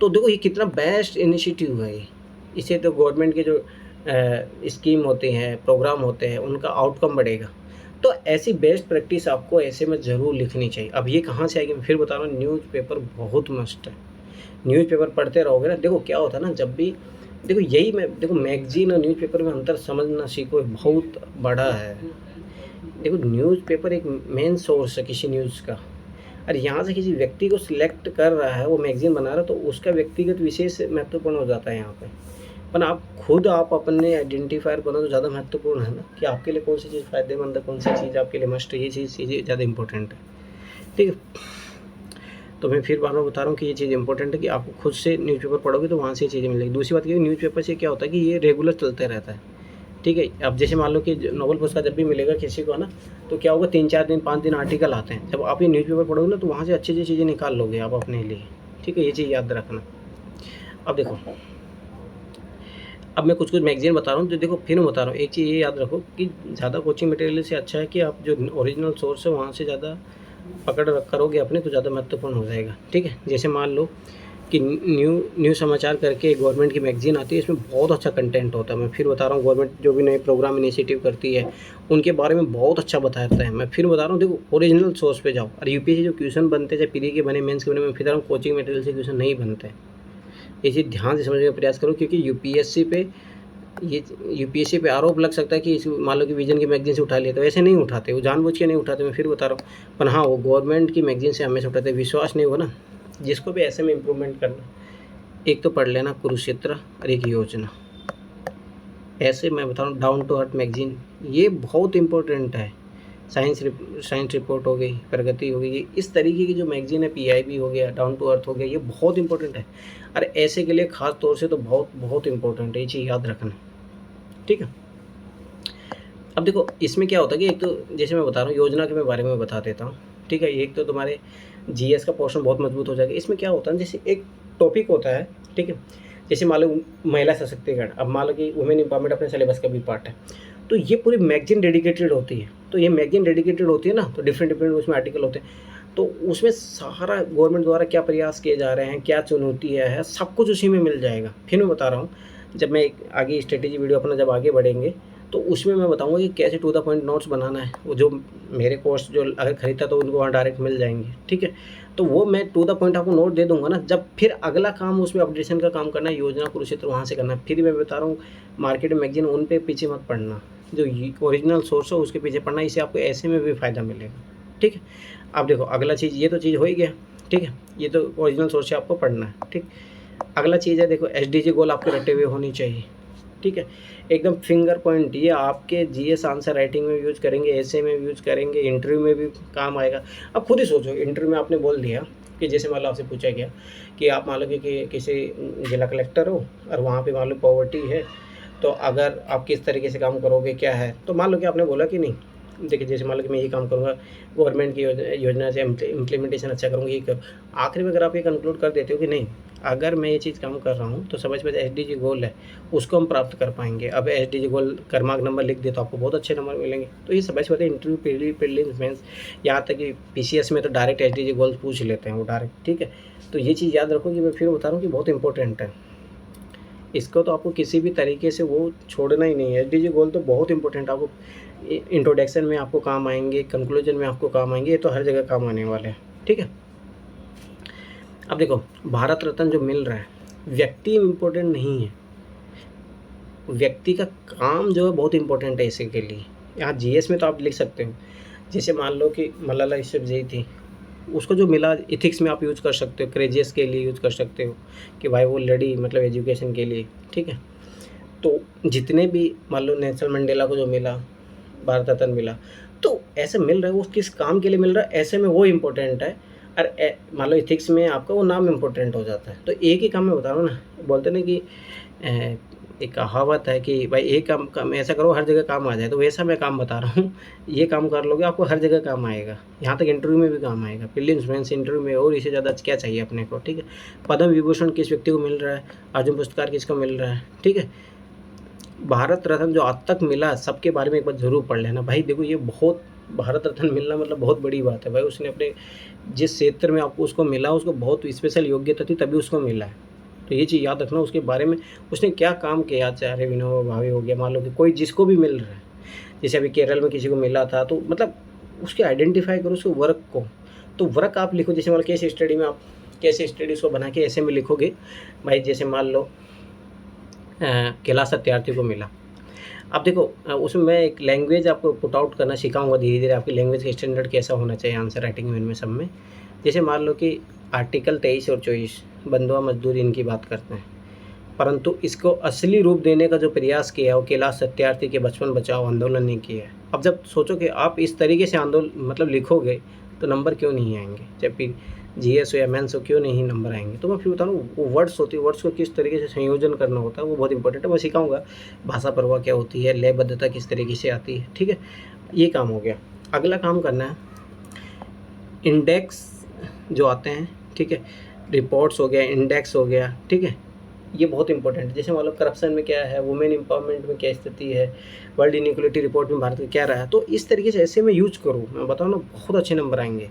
तो देखो ये कितना बेस्ट इनिशिएटिव है ये। इससे तो गवर्नमेंट के जो स्कीम होते हैं, प्रोग्राम होते हैं, उनका आउटकम बढ़ेगा। तो ऐसी बेस्ट प्रैक्टिस आपको ऐसे में ज़रूर लिखनी चाहिए। अब ये कहाँ से आएगी, मैं फिर बता रहा हूँ, न्यूज़पेपर बहुत मस्त है। न्यूज़पेपर पढ़ते रहोगे ना, देखो क्या होता है ना, जब भी देखो देखो मैगजीन और न्यूज़पेपर में अंतर समझना सीखो, बहुत बड़ा है। देखो न्यूज़पेपर एक मेन सोर्स है किसी न्यूज़ का। और यहाँ से किसी व्यक्ति को सिलेक्ट कर रहा है, वो मैगज़ीन बना रहा है, तो उसका व्यक्तिगत विशेष महत्वपूर्ण हो जाता है यहाँ पे। पर आप अपने आइडेंटिफायर बनो तो ज़्यादा महत्वपूर्ण है ना, कि आपके लिए कौन सी चीज़ फ़ायदेमंद है, कौन सी चीज़ आपके लिए मस्ट है, ये चीज़ें ज़्यादा इंपॉर्टेंट है। ठीक है, तो मैं फिर बार-बार बता रहा हूँ कि ये चीज़ इंपॉर्टेंट है कि आपको खुद से न्यूज़पेपर पढ़ोगे तो वहाँ से ये चीज़ें मिलेगी। दूसरी बात ये, न्यूज़पेपर से क्या होता है कि ये रेगुलर चलते रहता है। ठीक है, अब जैसे मान लो कि नोबेल पुरस्कार जब भी मिलेगा किसी को ना, तो क्या होगा, 3-4 दिन 5 दिन आर्टिकल आते हैं। जब आप ये न्यूज़पेपर पढ़ोगे ना, तो वहाँ से अच्छी-अच्छी चीज़ें निकाल लोगे आप अपने लिए। ठीक है, ये चीज़ याद रखना। अब देखो, अब मैं कुछ मैगज़ीन बता रहा हूँ, तो देखो फिर मैं बता रहा हूँ, एक चीज़ ये याद रखो कि ज़्यादा कोचिंग मटेरियल से अच्छा है कि आप जो ओरिजिनल सोर्स है वहाँ से ज़्यादा पकड़ करोगे अपने, तो ज़्यादा महत्वपूर्ण हो जाएगा। ठीक है, जैसे मान लो कि न्यू समाचार करके गवर्नमेंट की मैगज़ीन आती है, इसमें बहुत अच्छा कंटेंट होता है। मैं फिर बता रहा हूँ, गवर्नमेंट जो भी नए प्रोग्राम इनिशिएटिव करती है उनके बारे में बहुत अच्छा बताता है। मैं फिर बता रहा हूँ, देखो ओरिजिनल सोर्स पे जाओ। और यूपीएससी जो क्वेश्चन बनते हैं, चाहे प्री के बने, मेंस के बने, मैं फिर बता रहा हूँ कोचिंग मटेरियल से क्वेश्चन नहीं बनते। ये चीज़ ध्यान से समझने का प्रयास करो, क्योंकि यूपीएससी पे आरोप लग सकता है कि मान लो कि विजन की मैगज़ीन से उठा लिया, तो ऐसे नहीं उठाते, वो जानबूझ के नहीं उठाते। मैं फिर बता रहा हूँ, पर हाँ, वो गवर्नमेंट की मैगज़ीन से हमेशा उठाते। विश्वास नहीं होगा ना, जिसको भी ऐसे में इम्प्रूवमेंट करना, एक तो पढ़ लेना कुरुक्षेत्र और एक योजना। ऐसे मैं बता रहा हूँ, डाउन टू अर्थ मैगज़ीन, ये बहुत इंपॉर्टेंट है। साइंस रिपोर्ट हो गई, प्रगति हो गई, ये इस तरीके की जो मैगज़ीन है, पीआईबी हो गया, डाउन टू अर्थ हो गया, ये बहुत इंपॉर्टेंट है। और ऐसे के लिए ख़ास तौर से तो बहुत बहुत इंपॉर्टेंट है, ये चीज़ याद रखना। ठीक है, अब देखो इसमें क्या होता है कि एक तो जैसे मैं बता रहा हूँ, योजना के मैं बारे में बता देता हूँ। ठीक है, एक तो तुम्हारे जीएस का पोर्शन बहुत मजबूत हो जाएगा। इसमें क्या होता है, जैसे एक टॉपिक होता है, ठीक है, जैसे मान लो महिला सशक्तिकरण, अब मान लो कि वुमेन एम्पावरमेंट अपने सिलेबस का भी पार्ट है, तो ये पूरी मैगजीन डेडिकेटेड होती है। तो ये मैगजीन डेडिकेटेड होती है ना, तो डिफरेंट उसमें आर्टिकल होते हैं, तो उसमें सारा गवर्नमेंट द्वारा क्या प्रयास किए जा रहे हैं, क्या चुनौतियाँ है, सब कुछ उसी में मिल जाएगा। फिर मैं बता रहा हूँ, जब मैं आगे स्ट्रेटेजी वीडियो अपना जब आगे बढ़ेंगे, तो उसमें मैं बताऊंगा कि कैसे टू द पॉइंट नोट्स बनाना है। वो जो मेरे कोर्स जो अगर खरीदता तो उनको वहाँ डायरेक्ट मिल जाएंगे। ठीक है, तो वो मैं टू द पॉइंट आपको नोट दे दूंगा ना, जब फिर अगला काम उसमें अपडेशन का काम करना है, योजना कुरुक्षेत्र वहाँ से करना है। फिर मैं बता रहा हूँ, मार्केट मैगजीन उन पे पीछे मत पड़ना, जो ओरिजिनल सोर्स है उसके पीछे पड़ना, इससे आपको ऐसे में भी फ़ायदा मिलेगा। ठीक है, अब देखो अगला चीज़, ये तो चीज़ हो ही गया। ठीक है, ये तो ओरिजिनल सोर्स से आपको पढ़ना है। ठीक, अगला चीज़ है, देखो एसडीजी गोल आपके रटे हुए होनी चाहिए। ठीक है, एकदम फिंगर पॉइंट, ये आपके जीएस आंसर राइटिंग में यूज़ करेंगे, एसे में यूज़ करेंगे, इंटरव्यू में भी काम आएगा। अब खुद ही सोचो, इंटरव्यू में आपने बोल दिया कि जैसे मान लो आपसे पूछा गया कि आप मान लो कि किसी जिला कलेक्टर हो और वहाँ पे मान लो पॉवर्टी है, तो अगर आप किस तरीके से काम करोगे, क्या है, तो मान लो कि आपने बोला कि नहीं, देखिए जैसे मान लो कि मैं ये काम करूँगा, गवर्नमेंट की योजना से इम्प्लीमेंटेशन अच्छा करूँगी, ये कर। आखिर में अगर आप ये कंक्लूड कर देते हो कि नहीं, अगर मैं ये चीज़ काम कर रहा हूँ तो समझ में एसडीजी गोल है उसको हम प्राप्त कर पाएंगे। अब एसडीजी गोल क्रमांक नंबर लिख दे तो आपको बहुत अच्छे नंबर मिलेंगे। तो ये समझ में इंटरव्यू प्रीलिम्स मेंस, यहाँ तक कि पीसीएस में तो डायरेक्ट एसडीजी गोल पूछ लेते हैं वो डायरेक्ट। ठीक है, तो ये चीज़ याद रखो कि मैं फिर बता रहा हूँ कि बहुत इंपॉर्टेंट है, इसको तो आपको किसी भी तरीके से वो छोड़ना ही नहीं है। एसडीजी गोल तो बहुत इंपॉर्टेंट, आपको इंट्रोडक्शन में आपको काम आएंगे, कंक्लूजन में आपको काम आएंगे, ये तो हर जगह काम आने वाले हैं। ठीक है, अब देखो भारत रत्न जो मिल रहा है, व्यक्ति इम्पोर्टेंट नहीं है, व्यक्ति का काम जो है बहुत इंपॉर्टेंट है इसी के लिए। यहाँ जीएस में तो आप लिख सकते हो, जैसे मान लो कि मलाला यूसुफजई थी, उसको जो मिला इथिक्स में आप यूज़ कर सकते हो, करेजियस के लिए यूज़ कर सकते हो कि भाई वो लड़ी मतलब एजुकेशन के लिए। ठीक है, तो जितने भी मान लो नेल्सन मंडेला को जो मिला, भारत रत्न मिला, तो ऐसे मिल रहा है, वो किस काम के लिए मिल रहा है, ऐसे में वो इम्पोर्टेंट है। और मान लो इथिक्स में आपका वो नाम इम्पोर्टेंट हो जाता है। तो एक ही काम मैं बता रहा हूँ ना, बोलते ना कि एक कहावत है कि भाई एक काम ऐसा करो हर जगह काम आ जाए, तो वैसा मैं काम बता रहा हूँ। ये काम कर लोगे आपको हर जगह काम आएगा, यहाँ तक इंटरव्यू में भी काम आएगा, प्रीलिम्स मेंस इंटरव्यू में, और इससे ज़्यादा क्या चाहिए अपने को। ठीक है, पद्म विभूषण किस व्यक्ति को मिल रहा है, अर्जुन पुरस्कार किसको मिल रहा है। ठीक है, भारत रत्न जो आज तक मिला सबके बारे में एक बार ज़रूर पढ़ लेना भाई। देखो ये बहुत, भारत रत्न मिलना मतलब बहुत बड़ी बात है भाई। उसने अपने जिस क्षेत्र में आपको उसको मिला, उसको बहुत स्पेशल योग्यता थी तभी उसको मिला है। तो ये चीज़ याद रखना, उसके बारे में उसने क्या काम किया, चाहे विनोबा भावे हो गया, मान लो कि कोई जिसको भी मिल रहा है, जैसे अभी केरल में किसी को मिला था, तो मतलब उसके आइडेंटिफाई करो उसके वर्क को। तो वर्क आप लिखो, जैसे मान लो केस स्टडी में आप केस स्टडी उसको बना के ऐसे में लिखोगे भाई, जैसे मान लो कैलाश सत्यार्थी को मिला। अब देखो उसमें मैं एक लैंग्वेज आपको पुट आउट करना सिखाऊँगा धीरे-धीरे, आपकी लैंग्वेज का स्टैंडर्ड कैसा होना चाहिए आंसर राइटिंग में, इनमें सब में। जैसे मान लो कि आर्टिकल 23 और 24 बंधुआ मज़दूरी इनकी बात करते हैं, परंतु इसको असली रूप देने का जो प्रयास किया है वो कैलाश सत्यार्थी के बचपन बचाओ आंदोलन ने किया है। अब जब सोचो कि आप इस तरीके से मतलब लिखोगे तो नंबर क्यों नहीं आएँगे? जब फिर जीएस हो या मेंस हो क्यों नहीं नंबर आएँगे? तो मैं फिर बता रहा हूँ वो वर्ड्स होती है, वर्ड्स को किस तरीके से संयोजन करना होता है वो बहुत इंपॉर्टेंट है। मैं सिखाऊँगा भाषा प्रवाह क्या होती है, लयबद्धता किस तरीके से आती है, ठीक है? ये काम हो गया। अगला काम करना है इंडेक्स जो आते हैं, ठीक है? रिपोर्ट्स हो गया, इंडेक्स हो गया, ठीक है? ये बहुत इंपॉर्टेंट है। जैसे मान लो करप्शन में क्या है, वुमेन एम्पावरमेंट में क्या स्थिति है, वर्ल्ड इनइक्वालिटी रिपोर्ट में भारत का क्या रहा है, तो इस तरीके से ऐसे में यूज करूँ, मैं बताऊँ ना बहुत अच्छे नंबर आएंगे।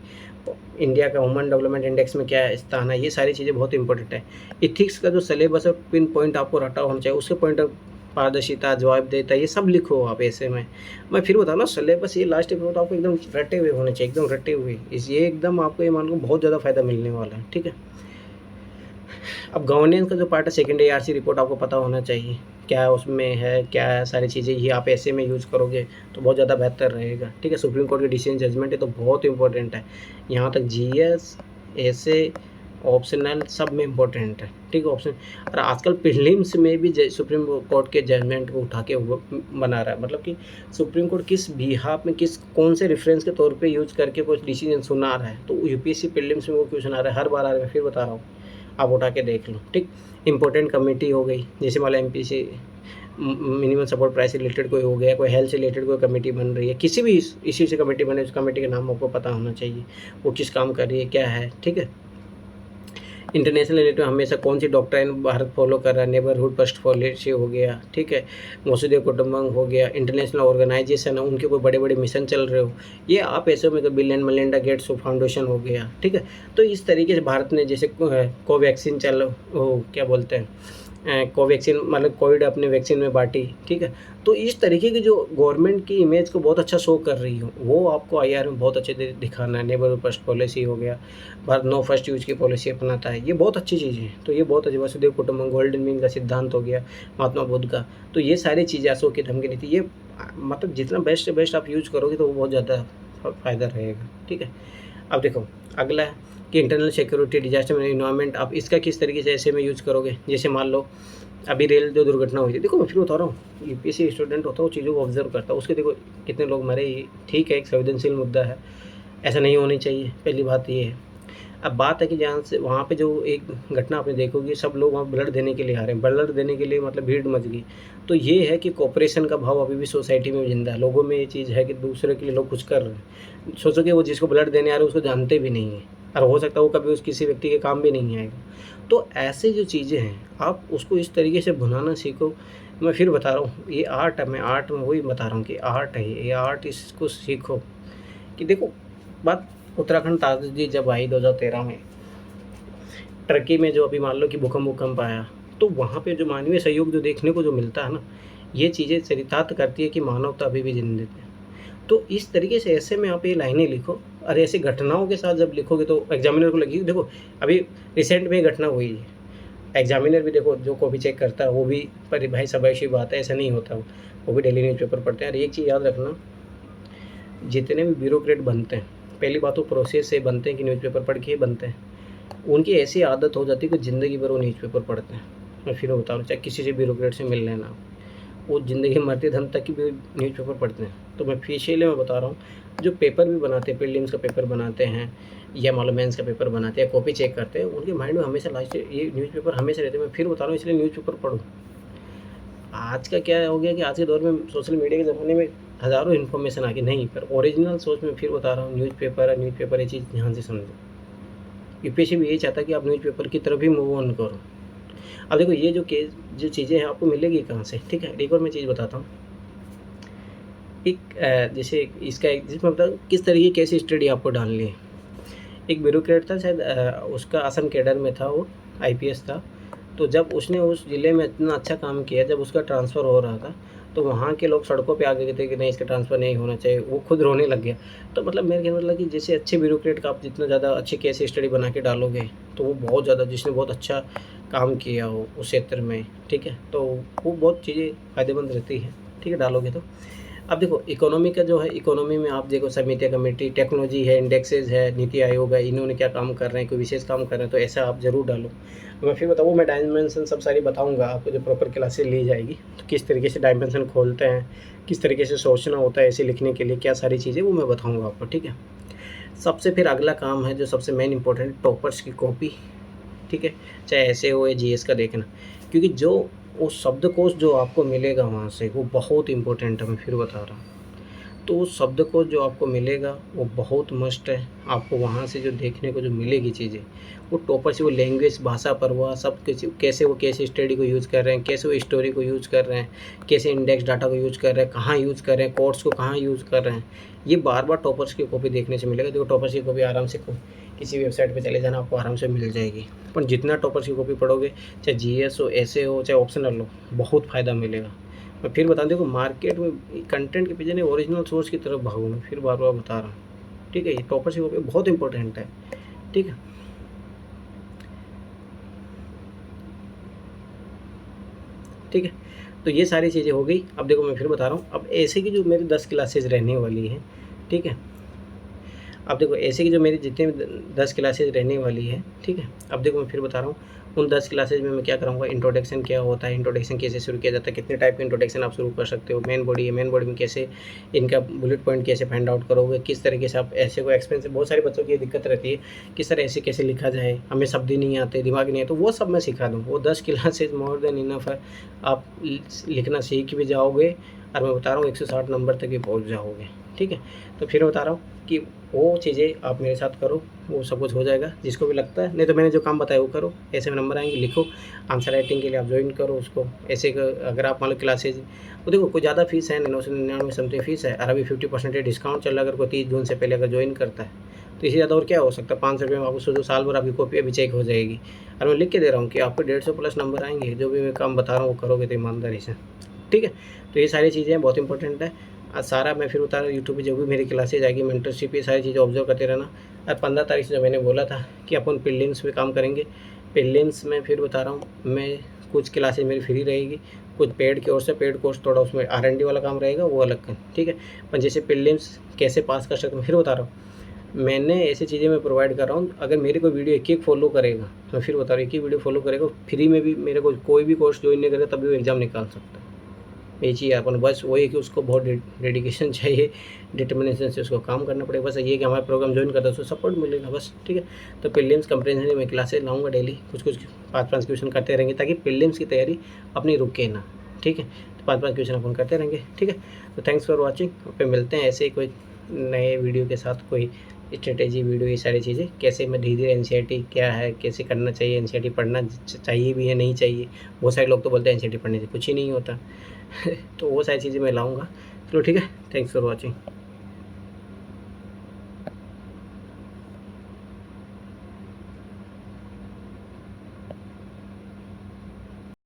इंडिया का ह्यूमन डेवलपमेंट इंडेक्स में क्या स्थान है, ये सारी चीज़ें बहुत इंपॉर्टेंट है। इथिक्स का जो सिलेबस है पिन पॉइंट आपको रटा होना चाहिए, उसके पॉइंट ऑफ पारदर्शिता, जवाबदेहिता, ये सब लिखो आप ऐसे में। मैं फिर बताऊँ ना सिलेबस ये लास्ट में तो आपको एकदम रटे हुए होने चाहिए, एकदम रटे हुए, ये एकदम आपको ये मान लो बहुत ज़्यादा फायदा मिलने वाला है, ठीक है? अब गवर्नेंस का जो पार्ट है सेकेंड ARC रिपोर्ट आपको पता होना चाहिए, क्या उसमें है, क्या है, सारी चीज़ें ये आप ऐसे में यूज़ करोगे तो बहुत ज़्यादा बेहतर रहेगा, ठीक है? सुप्रीम कोर्ट की डिसीजन जजमेंट है तो बहुत इंपॉर्टेंट है। यहाँ तक GS, ऐसे ऑप्शनल सब में इम्पोर्टेंट है, ठीक है? ऑप्शन और आजकल प्रीलिम्स में भी सुप्रीम कोर्ट के जजमेंट को उठा के वो बना रहा है, मतलब कि सुप्रीम कोर्ट किस बिहाफ में किस कौन से रेफरेंस के तौर पे यूज़ करके कुछ डिसीजन सुना रहा है, तो UPSC प्रीलिम्स में वो क्यों सुना रहा है, हर बार आ रहा है, फिर बता रहा हूँ, आप उठा के देख लो, ठीक? इंपॉर्टेंट कमेटी हो गई, जैसे मान लो MPC मिनिमम सपोर्ट प्राइस से रिलेटेड कोई हो गया, कोई हेल्थ से रिलेटेड कोई कमेटी बन रही है, किसी भी इश्यू से कमेटी बने, उस कमेटी का नाम आपको पता होना चाहिए, वो किस काम कर रही है, क्या है, ठीक है? इंटरनेशनल रिलेटेड हमेशा कौन सी डॉक्ट्राइन भारत फॉलो कर रहा है, नेबरहुड फर्स्ट पॉलिसी हो गया, ठीक है? वसुधैव कुटुंबकम हो गया, इंटरनेशनल ऑर्गेनाइजेशन है, उनके कोई बड़े बड़े मिशन चल रहे हो, ये आप ऐसे में bill and Melinda Gates foundation हो गया, ठीक है? तो इस तरीके से भारत ने जैसे कोवैक्सीन क्या बोलते हैं कोवैक्सीन मतलब कोविड अपने वैक्सीन में बांटी, ठीक है? तो इस तरीके की जो गवर्नमेंट की इमेज को बहुत अच्छा शो कर रही हो, वो आपको IR में बहुत अच्छे दिखाना है। नेबरहुड फर्स्ट पॉलिसी हो गया, भारत नो फर्स्ट यूज की पॉलिसी अपनाता है, ये बहुत अच्छी चीज़ें हैं। तो ये बहुत अच्छी, वसुधैव कुटुंबकम, गोल्डन मीन का सिद्धांत हो गया महात्मा बुद्ध का, तो ये सारी चीज़ें, अशोक की धम्म की नीति, ये मतलब जितना बेस्ट से बेस्ट आप यूज़ करोगे तो वो बहुत ज़्यादा फ़ायदा रहेगा, ठीक है? अब देखो अगला है कि इंटरनल सिक्योरिटी, डिजास्टर एनवायरनमेंट, आप इसका किस तरीके से ऐसे में यूज़ करोगे। जैसे मान लो अभी रेल जो दुर्घटना हुई थी, देखो मैं फिर बता रहा हूँ, UPSC स्टूडेंट होता है वो चीज़ों को ऑब्जर्व करता है, उसके देखो कितने लोग मरे, ठीक है, एक संवेदनशील मुद्दा है, ऐसा नहीं होनी चाहिए, पहली बात ये है। अब बात है कि जहाँ से वहाँ पे जो एक घटना आपने देखोगे, सब लोग वहाँ ब्लड देने के लिए आ रहे हैं, ब्लड देने के लिए मतलब भीड़ मच गई। तो ये है कि कोऑपरेशन का भाव अभी भी सोसाइटी में जिंदा है, लोगों में ये चीज़ है कि दूसरे के लिए लोग कुछ कर रहे हैं। सोचो कि वो जिसको ब्लड देने आ रहे हैं उसको जानते भी नहीं है, और हो सकता है वो कभी उस किसी व्यक्ति के काम भी नहीं आएगा। तो ऐसे जो चीज़ें हैं आप उसको इस तरीके से भुनाना सीखो। मैं फिर बता रहा हूँ ये आर्ट है, मैं आर्ट में वही बता रहा हूँ कि आर्ट है ये आर्ट, इसको सीखो। कि देखो बात उत्तराखंड ट्रेजेडी जब आई 2013 में, टर्की में जो अभी मान लो कि भूकंप आया, तो वहाँ पे जो मानवीय सहयोग जो देखने को जो मिलता है ना, ये चीज़ें चरितार्थ करती है कि मानवता अभी भी जिंदा है। तो इस तरीके से ऐसे में आप ये लाइनें लिखो, और ऐसी घटनाओं के साथ जब लिखोगे तो एग्जामिनर को लगेगी। देखो अभी रिसेंट में घटना हुई है, एग्जामिनर भी देखो जो कॉपी चेक करता है वो भी, पर भाई सब ऐसी बात है, ऐसा नहीं होता, वो भी डेली न्यूज़पेपर पढ़ते हैं। और एक चीज़ याद रखना, जितने भी ब्यूरोक्रेट बनते हैं, पहली बात तो प्रोसेस से बनते हैं कि न्यूज़पेपर पढ़ के ही बनते हैं, उनकी ऐसी आदत हो जाती है कि ज़िंदगी भर वो न्यूज़पेपर पढ़ते हैं। मैं फिर बता रहा हूँ, चाहे किसी से ब्यूरोक्रेट से मिल लेना, वो ज़िंदगी मरते दम तक की भी न्यूज़पेपर पढ़ते हैं। तो मैं इसीलिए मैं बता रहा हूँ, जो पेपर भी बनाते हैं, प्रीलिम्स का पेपर बनाते हैं या मान लो मेंस का पेपर बनाते हैं, कॉपी चेक करते हैं, उनके माइंड में हमेशा लास्ट ये न्यूज़पेपर हमेशा रहते हैं। मैं फिर बता रहा हूँ, इसलिए न्यूज़पेपर पढ़ो। आज का क्या हो गया कि आज के दौर में सोशल मीडिया के ज़माने में हज़ारों इन्फॉर्मेशन आ गई, नहीं पर ओरिजिनल सोच में फिर बता रहा हूँ, न्यूज़पेपर ये चीज़ ध्यान से समझो। UPSC भी यही चाहता है कि आप न्यूज़पेपर की तरफ ही मूव ऑन करो। अब देखो ये जो चीज़ें हैं आपको मिलेगी कहाँ से, ठीक है? एक और मैं चीज़ बताता हूँ, एक जैसे इसका एक जिसमें बताऊँ किस तरीके कैसी स्टडी आपको डालनी है। एक ब्यूरोक्रेट था शायद, उसका असम कैडर में था, वो IPS था। तो जब उसने उस ज़िले में इतना अच्छा काम किया, जब उसका ट्रांसफ़र हो रहा था, तो वहाँ के लोग सड़कों पे आ गए थे कि नहीं इसका ट्रांसफ़र नहीं होना चाहिए, वो खुद रोने लग गया। तो मतलब मेरे कहने मतलब कि जैसे अच्छे ब्यूरोक्रेट का आप जितना ज़्यादा अच्छी केस स्टडी बना के डालोगे, तो वो बहुत ज़्यादा, जिसने बहुत अच्छा काम किया हो उस क्षेत्र में, ठीक है, तो वो बहुत चीज़ें फ़ायदेमंद रहती है। ठीक है, डालोगे तो। अब देखो इकोनॉमी का जो है, इकोनॉमी में आप देखो समिति कमेटी, टेक्नोलॉजी है, इंडेक्सेस है, नीति आयोग है, इन्होंने क्या काम कर रहे हैं, कोई विशेष काम कर रहे हैं, तो ऐसा आप ज़रूर डालो। मैं फिर बताऊँ, मैं डायमेंशन सब सारी बताऊँगा आपको जो प्रॉपर क्लासेस ली जाएगी, तो किस तरीके से डायमेंशन खोलते हैं, किस तरीके से सोचना होता है ऐसे लिखने के लिए, क्या सारी चीज़ें वो मैं बताऊँगा आपको, ठीक है। सबसे फिर अगला काम है जो सबसे मेन इंपॉर्टेंट, टॉपर्स की कॉपी, ठीक है, चाहे ऐसे हो या जीएस का देखना, क्योंकि जो वो शब्दकोश जो आपको मिलेगा वहाँ से वो बहुत इंपॉर्टेंट है, मैं फिर बता रहा हूँ। तो उस शब्दकोश जो आपको मिलेगा वो बहुत मस्ट है। आपको वहाँ से जो देखने को जो मिलेगी चीज़ें, वो टॉपर से वो लैंग्वेज, भाषा परवाह सब कैसे वो केस स्टडी को यूज़ कर रहे हैं, कैसे वो स्टोरी को यूज़ कर रहे हैं, कैसे इंडेक्स डाटा को यूज़ कर रहे हैं, कहाँ यूज़ कर रहे हैं, कोड्स को कहाँ यूज़ कर रहे हैं, ये बार बार टॉपर्स की कॉपी देखने से मिलेगा। देखो टॉपर्स की कॉपी आराम से किसी वेबसाइट पे चले जाना, आपको आराम से मिल जाएगी। पर जितना टॉपर्स की कॉपी पढ़ोगे, चाहे जीएस हो, ऐसे हो, चाहे ऑप्शनल हो, बहुत फ़ायदा मिलेगा। मैं फिर बता, देखो मार्केट में कंटेंट के पीछे नहीं, ओरिजिनल सोर्स की तरफ भागो, मैं फिर बार बार बता रहा हूँ, ठीक है। ये टॉपर्स की कॉपी बहुत इंपॉर्टेंट है, ठीक है। ठीक है, तो ये सारी चीज़ें हो गई। अब देखो मैं फिर बता रहा हूँ, अब ऐसे की जो मेरी 10 क्लासेज रहने वाली हैं, ठीक है। अब देखो ऐसे की जो मेरी जितने भी 10 क्लासेज रहने वाली है, ठीक है। अब देखो मैं फिर बता रहा हूँ, उन 10 क्लासेज में मैं क्या कराऊंगा, इंट्रोडक्शन क्या होता है, इंट्रोडक्शन कैसे शुरू किया जाता है, कितने टाइप के इंट्रोडक्शन आप शुरू कर सकते हो, मेन बॉडी है, मेन बॉडी में कैसे इनका बुलेट पॉइंट कैसे फाइंड आउट करोगे, किस तरीके से आप ऐसे को एक्सपेंस, बहुत सारे बच्चों की ये दिक्कत रहती है, किस तरह ऐसे कैसे लिखा जाए, हमें शब्द ही नहीं आते, दिमाग नहीं है, तो वो सब मैं सिखा दूँ। वो 10 क्लासेज मोर देन इनफ है, आप लिखना सीख भी जाओगे, और मैं बता रहा हूँ 160 नंबर तक भी पहुँच जाओगे, ठीक है। तो फिर बता रहा हूँ कि वो चीज़ें आप मेरे साथ करो, वो सब कुछ हो जाएगा जिसको भी लगता है। नहीं तो मैंने जो काम बताया वो करो, ऐसे में नंबर आएंगे, लिखो। आंसर राइटिंग के लिए आप ज्वाइन करो उसको, ऐसे अगर आप मान लो क्लासेज, वो देखो कोई ज़्यादा फीस है, 999 समथिंग फीस है, और अभी 50% डिस्काउंट चल रहा है। अगर कोई 30 जून से पहले अगर ज्वाइन करता है तो इससे ज़्यादा और क्या हो सकता है। 500 रुपये में आपको सोचो साल भर आपकी कॉपी अभी चेक हो जाएगी। और मैं लिख के दे रहा हूँ कि आपको 150 प्लस नंबर आएंगे। जो भी मैं काम बता रहा हूँ वो करोगे तो ईमानदारी से, ठीक है। तो ये सारी चीज़ें बहुत इंपॉर्टेंट है। सारा मैं फिर बता रहा हूँ, यूट्यूब पे जो भी मेरी क्लासेज आएगी, मेंटरशिप, ये सारी चीज़ें ऑब्जर्व करते रहना। और 15 तारीख से जो मैंने बोला था कि अपन प्रीलिम्स पे काम करेंगे, प्रीलिम्स में फिर बता रहा हूँ मैं, कुछ क्लासेज मेरी फ्री रहेगी, कुछ पेड की ओर से, पेड कोर्स थोड़ा उसमें R&D वाला काम रहेगा, वो अलग का, ठीक है। पर जैसे प्रीलिम्स कैसे पास कर सकते हैं, फिर बता रहा हूँ मैंने ऐसी चीज़ें मैं प्रोवाइड कर रहा हूँ। अगर मेरी कोई वीडियो एक फॉलो करेगा, मैं फिर बता रहा हूँ, एक ही वीडियो फॉलो करेगा, फ्री में भी मेरे को कोई भी कोर्स ज्वाइन नहीं करेगा तब भी वो एग्ज़ाम निकाल सकता है। ये चीज़ अपन बस वही है कि उसको बहुत डेडिकेशन चाहिए, डिटर्मिनेशन से उसको काम करना पड़ेगा। बस ये कि हमारा प्रोग्राम ज्वाइन करता है उसको सपोर्ट मिलेगा, बस, ठीक है। तो प्रीलिम्स कंप्रेहेंसिव में क्लासेस लाऊंगा डेली, कुछ 5-5 क्वेश्चन करते रहेंगे, ताकि प्रीलिम्स की तैयारी अपनी रुके ना, ठीक है। तो 5-5 क्वेश्चन अपन करते रहेंगे, ठीक है। तो थैंक्स फॉर वॉचिंग। पे मिलते हैं ऐसे ही कोई नए वीडियो के साथ, कोई स्ट्रेटेजी वीडियो, ये सारी चीज़ें कैसे मैं धीरे धीरे एनसीईआरटी क्या है, कैसे करना चाहिए, एनसीईआरटी पढ़ना चाहिए भी है नहीं चाहिए। बहुत सारे लोग तो बोलते हैं एनसीईआरटी पढ़ने से कुछ ही नहीं होता तो वो सारी चीज़ें मैं लाऊंगा। चलो ठीक है, थैंक्स फॉर वॉचिंग।